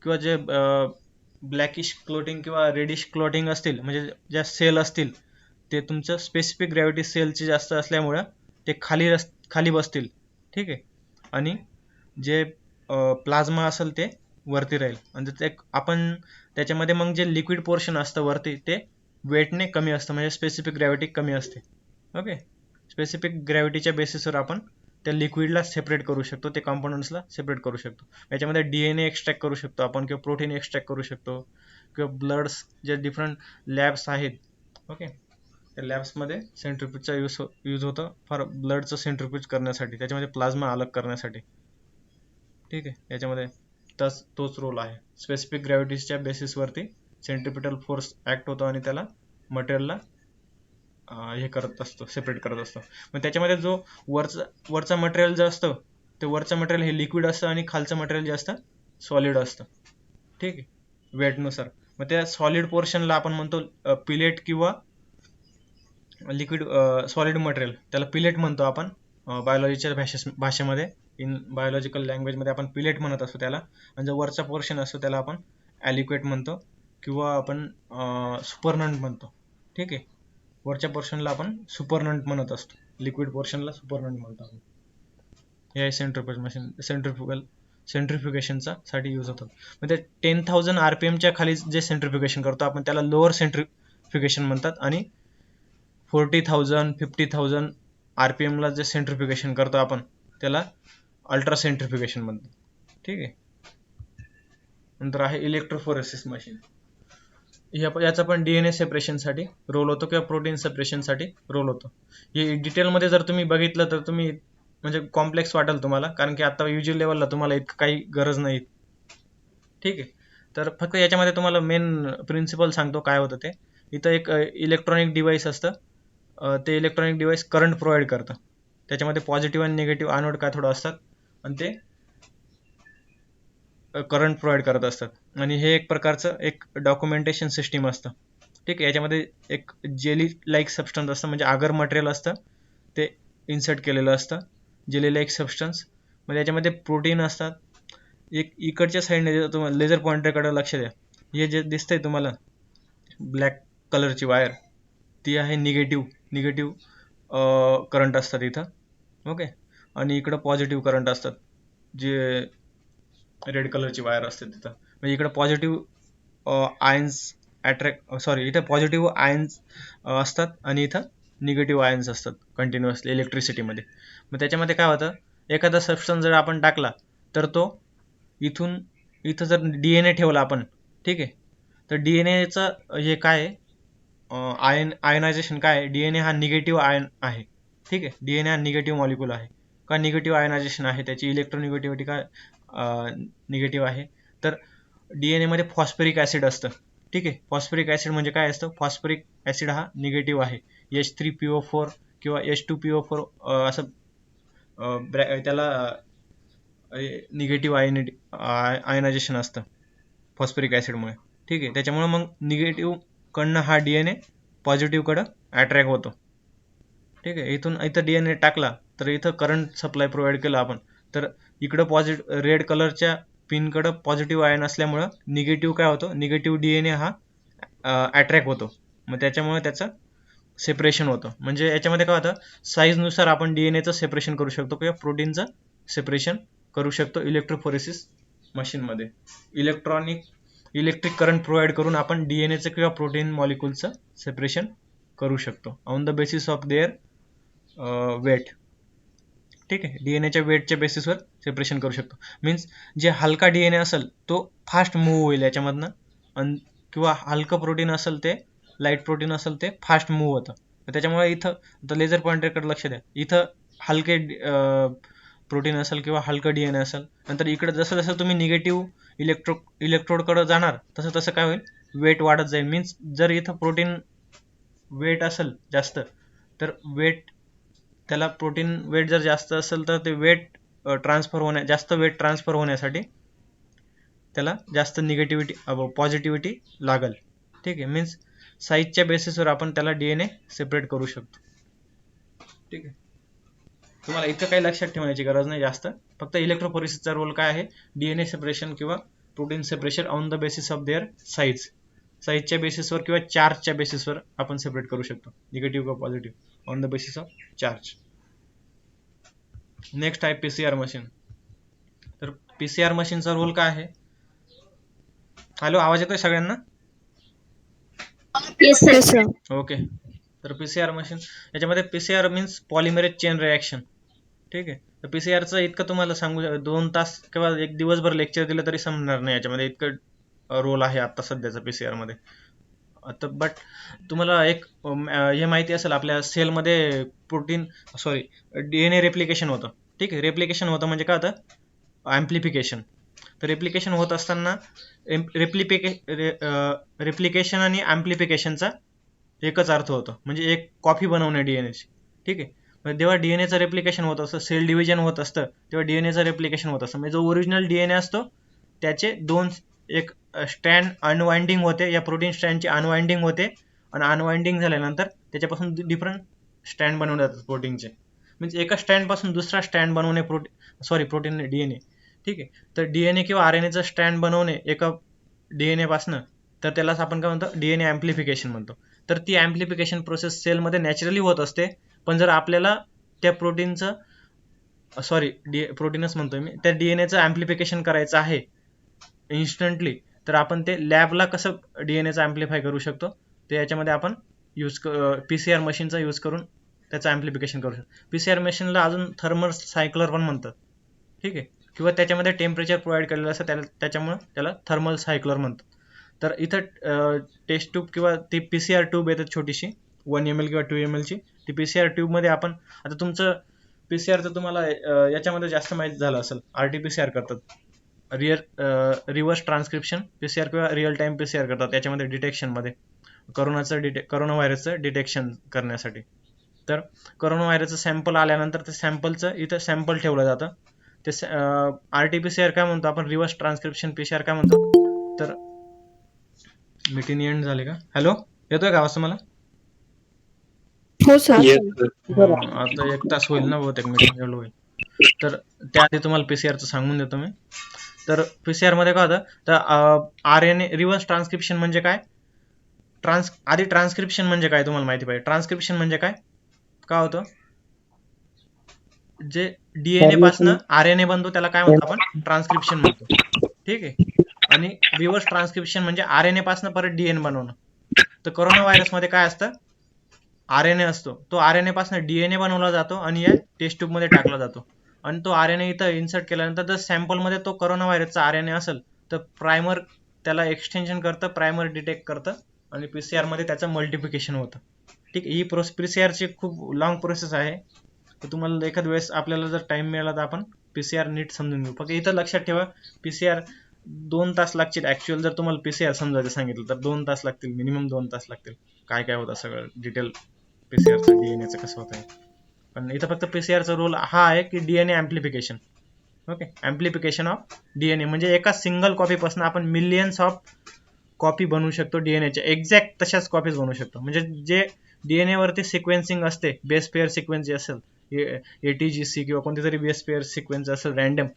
किंवा जे ब्लॅकिश क्लोटिंग किंवा रेडिश क्लोटिंग असतील, म्हणजे ज्या सेल असतील, ते तुमचं स्पेसिफिक ग्रॅव्हिटी सेलची जास्त असल्यामुळं ते खाली बसतील, ठीक आहे. आणि जे प्लाझ्मा असेल ते वरती राहील, आणि ते आपण त्याच्यामध्ये मग जे लिक्विड पोर्शन असतं वरती ते वेटने कमी असतं, म्हणजे स्पेसिफिक ग्रॅव्हिटी कमी असते. ओके, स्पेसिफिक ग्रॅव्हिटीच्या बेसिसवर आपण त्या लिक्विडला सेपरेट करू शकतो, ते कॉम्पोनंट्सला सेपरेट करू शकतो. याच्यामध्ये DNA एक्स्ट्रॅक्ट करू शकतो आपण, किंवा प्रोटीन एक्स्ट्रॅक्ट करू शकतो, किंवा ब्लड्स जे डिफरंट लॅब्स आहेत, ओके, त्या लॅब्समध्ये सेंट्रिफ्यूजचा यूज होतो फॉर ब्लडचं सेंट्रिफ्यूज करण्यासाठी, त्याच्यामध्ये प्लाझ्मा अलग करण्यासाठी, ठीक आहे. याच्यामध्ये तोच रोल आहे. स्पेसिफिक ग्रॅव्हिटीच्या बेसिसवरती सेंट्रिपिटल फोर्स ॲक्ट होतो आणि त्याला मटेरियलला हे करत असतो, सेपरेट करत असतो. मग त्याच्यामध्ये जो वरचा मटेरियल जे असतं, ते वरचं मटेरियल हे लिक्विड असतं आणि खालचं मटेरियल जे असतं सॉलिड असतं, ठीक आहे, वेटनुसार. मग त्या सॉलिड पोर्शनला आपण म्हणतो पिलेट किंवा लिक्विड सॉलिड मटेरियल, त्याला पिलेट म्हणतो आपण बायोलॉजीच्या भाषेमध्ये. इन बायोलॉजिकल लँग्वेजमध्ये आपण पिलेट म्हणत असतो त्याला. आणि जो वरचा पोर्शन असतो त्याला आपण ॲलिक्वेट म्हणतो किंवा आपण सुपरनंट म्हणतो, ठीक आहे. वरच्या पोर्शनला आपण सुपरनंट म्हणत असतो, लिक्विड पोर्शनला सुपरनंट म्हणतो आपण. हे आहे सेंट्रिफ्यूज मशीन, सेंट्रिफ्युगेशनचा साठी यूज होतात. मग ते 10,000 RPMच्या खाली जे सेंट्रिफ्युगेशन करतो आपण त्याला लोअर सेंट्रिफ्युगेशन म्हणतात, आणि 40,000 50,000 RPM ला जे सेंट्रिफ्युगेशन करतो आपण त्याला अल्ट्रा सेंट्रिफ्युगेशन म्हणतात, ठीक आहे. नंतर आहे इलेक्ट्रोफोरेसिस मशीन. याचा पण DNA सेपरेशनसाठी रोल होतो किंवा प्रोटीन सेपरेशनसाठी रोल होतो. हे डिटेलमध्ये जर तुम्ही बघितलं तर तुम्ही म्हणजे कॉम्प्लेक्स वाटेल तुम्हाला, कारण की आता युजी लेवलला तुम्हाला इतकं काही गरज नाही, ठीक आहे. तर फक्त याच्यामध्ये तुम्हाला मेन प्रिन्सिपल सांगतो काय होतं ते. इथं एक इलेक्ट्रॉनिक डिव्हाइस असतं, ते इलेक्ट्रॉनिक डिव्हाइस करंट प्रोव्हाइड करतं. त्याच्यामध्ये पॉझिटिव्ह आणि निगेटिव्ह एनोड कॅथोड असतात आणि ते करंट प्रोव्हाइड करत असतात. आणि हे एक प्रकारचं एक डॉक्युमेंटेशन सिस्टीम असतं, ठीक आहे. याच्यामध्ये एक जेली लाईक सबस्टन्स असतं, म्हणजे आगर मटेरियल असतं, ते इन्सर्ट केलेलं असतं, जेली लाईक सबस्टन्स. मग याच्यामध्ये प्रोटीन असतात. एक इकडच्या साईडने तुम्हाला लेझर पॉइंटरकडे लक्ष द्या, हे जे दिसतंय तुम्हाला ब्लॅक कलरची वायर, ती आहे निगेटिव्ह करंट असतात इथं, ओके. आणि इकडं पॉझिटिव्ह करंट असतात, जे रेड कलरची वायर असते तिथं. म्हणजे इकडं पॉझिटिव्ह आयन्स इथं पॉझिटिव्ह आयन्स असतात आणि इथं निगेटिव्ह आयन्स असतात कंटिन्युअसली इलेक्ट्रिसिटीमध्ये. मग त्याच्यामध्ये काय होतं, एखादा सबस्टन्स जर आपण टाकला तर तो इथं जर DNA ठेवला आपण, ठीक आहे, तर DNAचं हे काय आहे, आयनायझेशन काय आहे, DNA हा निगेटिव्ह आयन आहे, ठीक आहे. DNA हा निगेटिव्ह मॉलिक्यूल आहे का, निगेटिव्ह आयनायझेशन आहे, त्याची इलेक्ट्रोनिगेटिव्हिटी काय निगेटिव्ह आहे. तर DNA मध्ये फॉस्फरिक ॲसिड असतं, ठीक आहे. फॉस्फरिक ॲसिड म्हणजे काय असतं, फॉस्फरिक ॲसिड हा निगेटिव्ह आहे. H3PO4 किंवा H2PO4 असं त्याला निगेटिव्ह आयनायझेशन असतं फॉस्फरिक ॲसिडमुळे, ठीक आहे. त्याच्यामुळे मग निगेटिव्ह कडनं हा DNA पॉझिटिव्हकडं अट्रॅक्ट होतो, ठीक आहे. इथं DNA टाकला तर इथं करंट सप्लाय प्रोव्हाइड केला आपण, तर इकडं रेड कलरच्या पिनकडं पॉझिटिव्ह आयन असल्यामुळं निगेटिव्ह काय होतो, निगेटिव्ह DNA हा अट्रॅक्ट होतो. मग त्याच्यामुळे त्याचं सेपरेशन होतं. म्हणजे याच्यामध्ये काय होतं, साईजनुसार आपण DNAचं सेपरेशन करू शकतो किंवा प्रोटीनचं सेपरेशन करू शकतो इलेक्ट्रोफोरेसिस मशीनमध्ये. इलेक्ट्रिक करंट प्रोव्हाइड करून आपण DNAचं किंवा प्रोटीन मॉलिक्यूलचं सेपरेशन करू शकतो on the basis of their weight, ठीक आहे. DNAच्या वेटच्या बेसिसवर सेपरेशन करू शकतो. मीन्स जे हलका DNA असेल तो फास्ट मूव्ह होईल याच्यामधनं, किंवा हलकं प्रोटीन असेल ते, लाईट प्रोटीन असेल ते फास्ट मूव्ह होतं. त्याच्यामुळे इथं लेझर पॉइंटरकडे लक्ष द्या. इथं हलके प्रोटीन असेल किंवा हलकं DNA असेल, नंतर इकडे जसं जसं तुम्ही निगेटिव्ह इलेक्ट्रोडकडे जाणार तसं तसं काय होईल, वेट वाढत जाईल. मीन्स जर इथं प्रोटीन वेट असेल जास्त, तर त्याला प्रोटीन वेट जर जास्त असेल तर ते जास्त वेट ट्रान्सफर होण्यासाठी त्याला जास्त पॉझिटिव्हिटी लागल, ठीक आहे. मीन्स साईजच्या बेसिसवर आपण त्याला DNA सेपरेट करू शकतो, ठीक आहे. तुम्हाला इतकं काही लक्षात ठेवण्याची गरज नाही जास्त, फक्त इलेक्ट्रोफोरेसिसचा रोल काय आहे, DNA सेपरेशन किंवा protein separation on the basis of there साईजच्या बेसिसवर किंवा चार्जच्या बेसिसवर आपण सेपरेट करू शकतो, निगेटिव्ह किंवा positive on the basis of charge. Next आहे PCR मशीन. तर PCR मशीनचा रोल काय आहे, हॅलो आवाज येतोय सगळ्यांना? Yes, sir. ओके. तर PCR मशीन, याच्यामध्ये PCR means polymerase chain reaction, ठीक आहे. तर PCRचं इतकं तुम्हाला सांगू 2 तास किंवा एक दिवसभर लेक्चर दिलं तरी समजणार नाही, याच्यामध्ये इतकं रोल आहे आता सध्याचा PCR मध्ये. आता बट तुम्हाला एक हे माहिती असेल, आपल्या सेलमध्ये DNA रेप्लिकेशन होतं, ठीक आहे. रेप्लिकेशन होतं म्हणजे काय होतं, ॲम्प्लिफिकेशन. तर रेप्लिकेशन होत असताना रेप्लिकेशन आणि ॲम्प्लिफिकेशनचा एकच अर्थ होतो, म्हणजे एक कॉपी बनवणे DNAची, ठीक आहे. जेव्हा DNAचं रेप्लिकेशन होत असतं, सेल डिव्हिजन होत असतं, तेव्हा DNAचं रेप्लिकेशन होत असतं. म्हणजे जो ओरिजिनल DNA असतो त्याचे एक स्ट्रँड अनवाइंडिंग होते, या प्रोटीन स्ट्रँडची अनवाइंडिंग होते, आणि अनवाइंडिंग झाल्यानंतर त्याच्यापासून डिफरंट स्ट्रँड बनवले जातात प्रोटीनचे. म्हणजे एका स्ट्रँडपासून दुसरा स्ट्रँड बनवणे प्रोटीन DNA, ठीक आहे. तर DNA किंवा RNAचं स्ट्रँड बनवणे एका DNA पासनं, तर त्यालाच आपण काय म्हणतो, DNA ॲम्प्लिफिकेशन म्हणतो. तर ती ॲम्प्लिफिकेशन प्रोसेस सेलमध्ये नॅचरली होत असते, पण जर आपल्याला त्या प्रोटीनचं प्रोटीनच म्हणतोय मी, त्या DNAचं ॲम्प्लिफिकेशन करायचं आहे इन्स्टंटली, तर आपण ते लॅबला कसं DNAचं ॲम्प्लिफाय करू शकतो, ते याच्यामध्ये आपण PCR मशीनचा यूज करून त्याचं ॲम्प्लिफिकेशन करू शकतो. PCR मशीनला अजून थर्मल सायक्लर पण म्हणतात, ठीक आहे. किंवा त्याच्यामध्ये टेम्परेचर प्रोव्हाइड केलेलं असतं, त्याच्यामुळे त्याला थर्मल सायक्लर म्हणतात. तर इथं टेस्ट ट्यूब किंवा ती PCR ट्यूब येतात छोटीशी 1 ml किंवा 2 ml ची, ती PCR ट्यूबमध्ये आपण, आता तुमचं PCR तर तुम्हाला याच्यामध्ये जास्त माहिती झालं असेल, RT-PCR करतात, रिव्हर्स ट्रान्सक्रिप्शन PCR किंवा रिअल टाइम PCR करतात याच्यामध्ये डिटेक्शनमध्ये, करोना व्हायरसचं डिटेक्शन करण्यासाठी. तर करोना व्हायरसचं सॅम्पल आल्यानंतर ते सॅम्पलचं इथं सॅम्पल ठेवलं जातं, ते RT-PCR काय म्हणतो आपण, रिव्हर्स ट्रान्सक्रिप्शन PCR काय म्हणतो. तर मीटिंग एंड झाले का, हॅलो येतोय का आवाज तुम्हाला? हो सर. आता 1 तास होईल ना बहुतेक मीटिंग एवढं होईल. तर त्याआधी तुम्हाला PCRचं सांगून देतो मी. तर PCR मध्ये काय होतं, तर RNA रिव्हर्स ट्रान्सक्रिप्शन म्हणजे काय, आधी ट्रान्सक्रिप्शन म्हणजे काय तुम्हाला माहिती पाहिजे. ट्रान्सक्रिप्शन म्हणजे काय होतं, जे DNA पासनं RNA बनतो त्याला काय म्हणतो आपण, ट्रान्सक्रिप्शन म्हणतो, ठीक आहे. आणि रिव्हर्स ट्रान्सक्रिप्शन म्हणजे RNA पासनं परत DNA बनवणं. तर कोरोना व्हायरस मध्ये काय असतं, RNA असतो, तो RNA पासून DNA बनवला जातो आणि या टेस्ट ट्यूब मध्ये टाकला जातो. आणि तो RNA इथं इन्सर्ट केल्यानंतर जर सॅम्पल मध्ये तो कोरोना व्हायरसचा RNA असेल तर प्रायमर त्याला एक्सटेन्शन करतं, प्रायमर डिटेक्ट करतं आणि PCR मध्ये त्याचं मल्टिप्लिकेशन होतं. ठीक आहे, ही PCR ची खूप लॉंग प्रोसेस आहे. तर तुम्हाला एखाद वेळेस आपल्याला जर टाइम मिळाला तर आपण PCR नीट समजून घेऊ. फक्त इथं लक्षात ठेवा, PCR 2 तास लागतील. ऍक्च्युअल जर तुम्हाला PCR समजायचं सांगितलं तर 2 तास लागतील, मिनिमम 2 तास लागतील. काय काय होतं सगळं डिटेल पीसीआरचं डीएनएचं कसं होतं. पण इथं फक्त पीसीआरचा रोल हा आहे की DNA amplification. Okay, amplification of DNA म्हणजे एका सिंगल कॉपीपासून आपण मिलियन्स ऑफ कॉपी बनवू शकतो डीएनएच्या, एक्झॅक्ट तशाच कॉपीज बनवू शकतो. म्हणजे जे डीएनए वरती सिक्वेन्सिंग असते, बेस पेअर सिक्वेन्स जे असेल एटीजीसी किंवा कोणती तरी बेस पेअर सिक्वेन्स असेल रॅन्डम,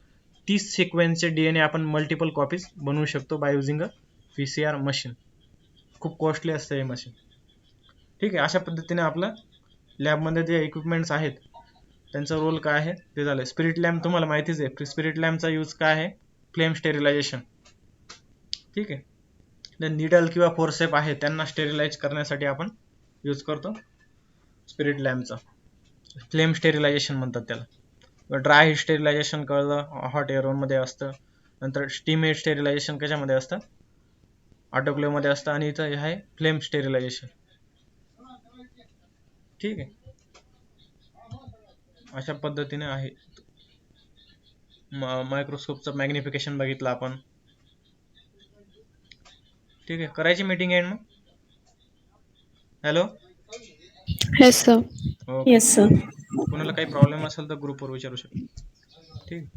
तीच सिक्वेन्सचे डीएनए आपण मल्टिपल कॉपीज बनवू शकतो बाय युझिंग अ पीसीआर मशीन. खूप कॉस्टली असतं हे मशीन. ठीक आहे, अशा पद्धतीने आपलं लॅबमध्ये जे इक्विपमेंट्स आहेत त्यांचा रोल काय आहे ते झालं. स्पिरिट लॅम्प तुम्हाला माहितीच आहे. स्पिरिट लॅम्पचा यूज काय आहे? Flame sterilisation. ठीक आहे, निडल किंवा फोर्सेप आहे त्यांना स्टेरिलाइज करण्यासाठी आपण यूज करतो स्पिरिट लॅम्पचा. फ्लेम स्टेरिलायझेशन म्हणतात त्याला. ड्राय स्टेरिलायझेशन कळलं, हॉट एअर मध्ये असतं. नंतर स्टीम स्टेरिलायझेशन कशामध्ये असतं? ऑटोक्लेव्ह मध्ये असतं. आणि इथं हे आहे फ्लेम स्टेरिलायझेशन. ठीक आहे, अशा पद्धतीने आहे. मायक्रोस्कोपचं मॅग्निफिकेशन बघितलं आपण. ठीक आहे, करायची मीटिंग एंड मग. Hello. Yes, sir. Okay, Yes, sir. कोणाला काही प्रॉब्लेम असेल तर ग्रुपवर विचारू शकतो. ठीक.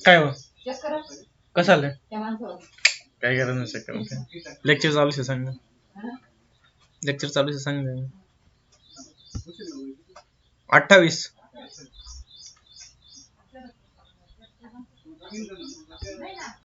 काय हो, कसं आलंय? काय गरज नाही शकत. लेक्चर चालू आहे सांग. लेक्चर चालू आहे सांग. 28.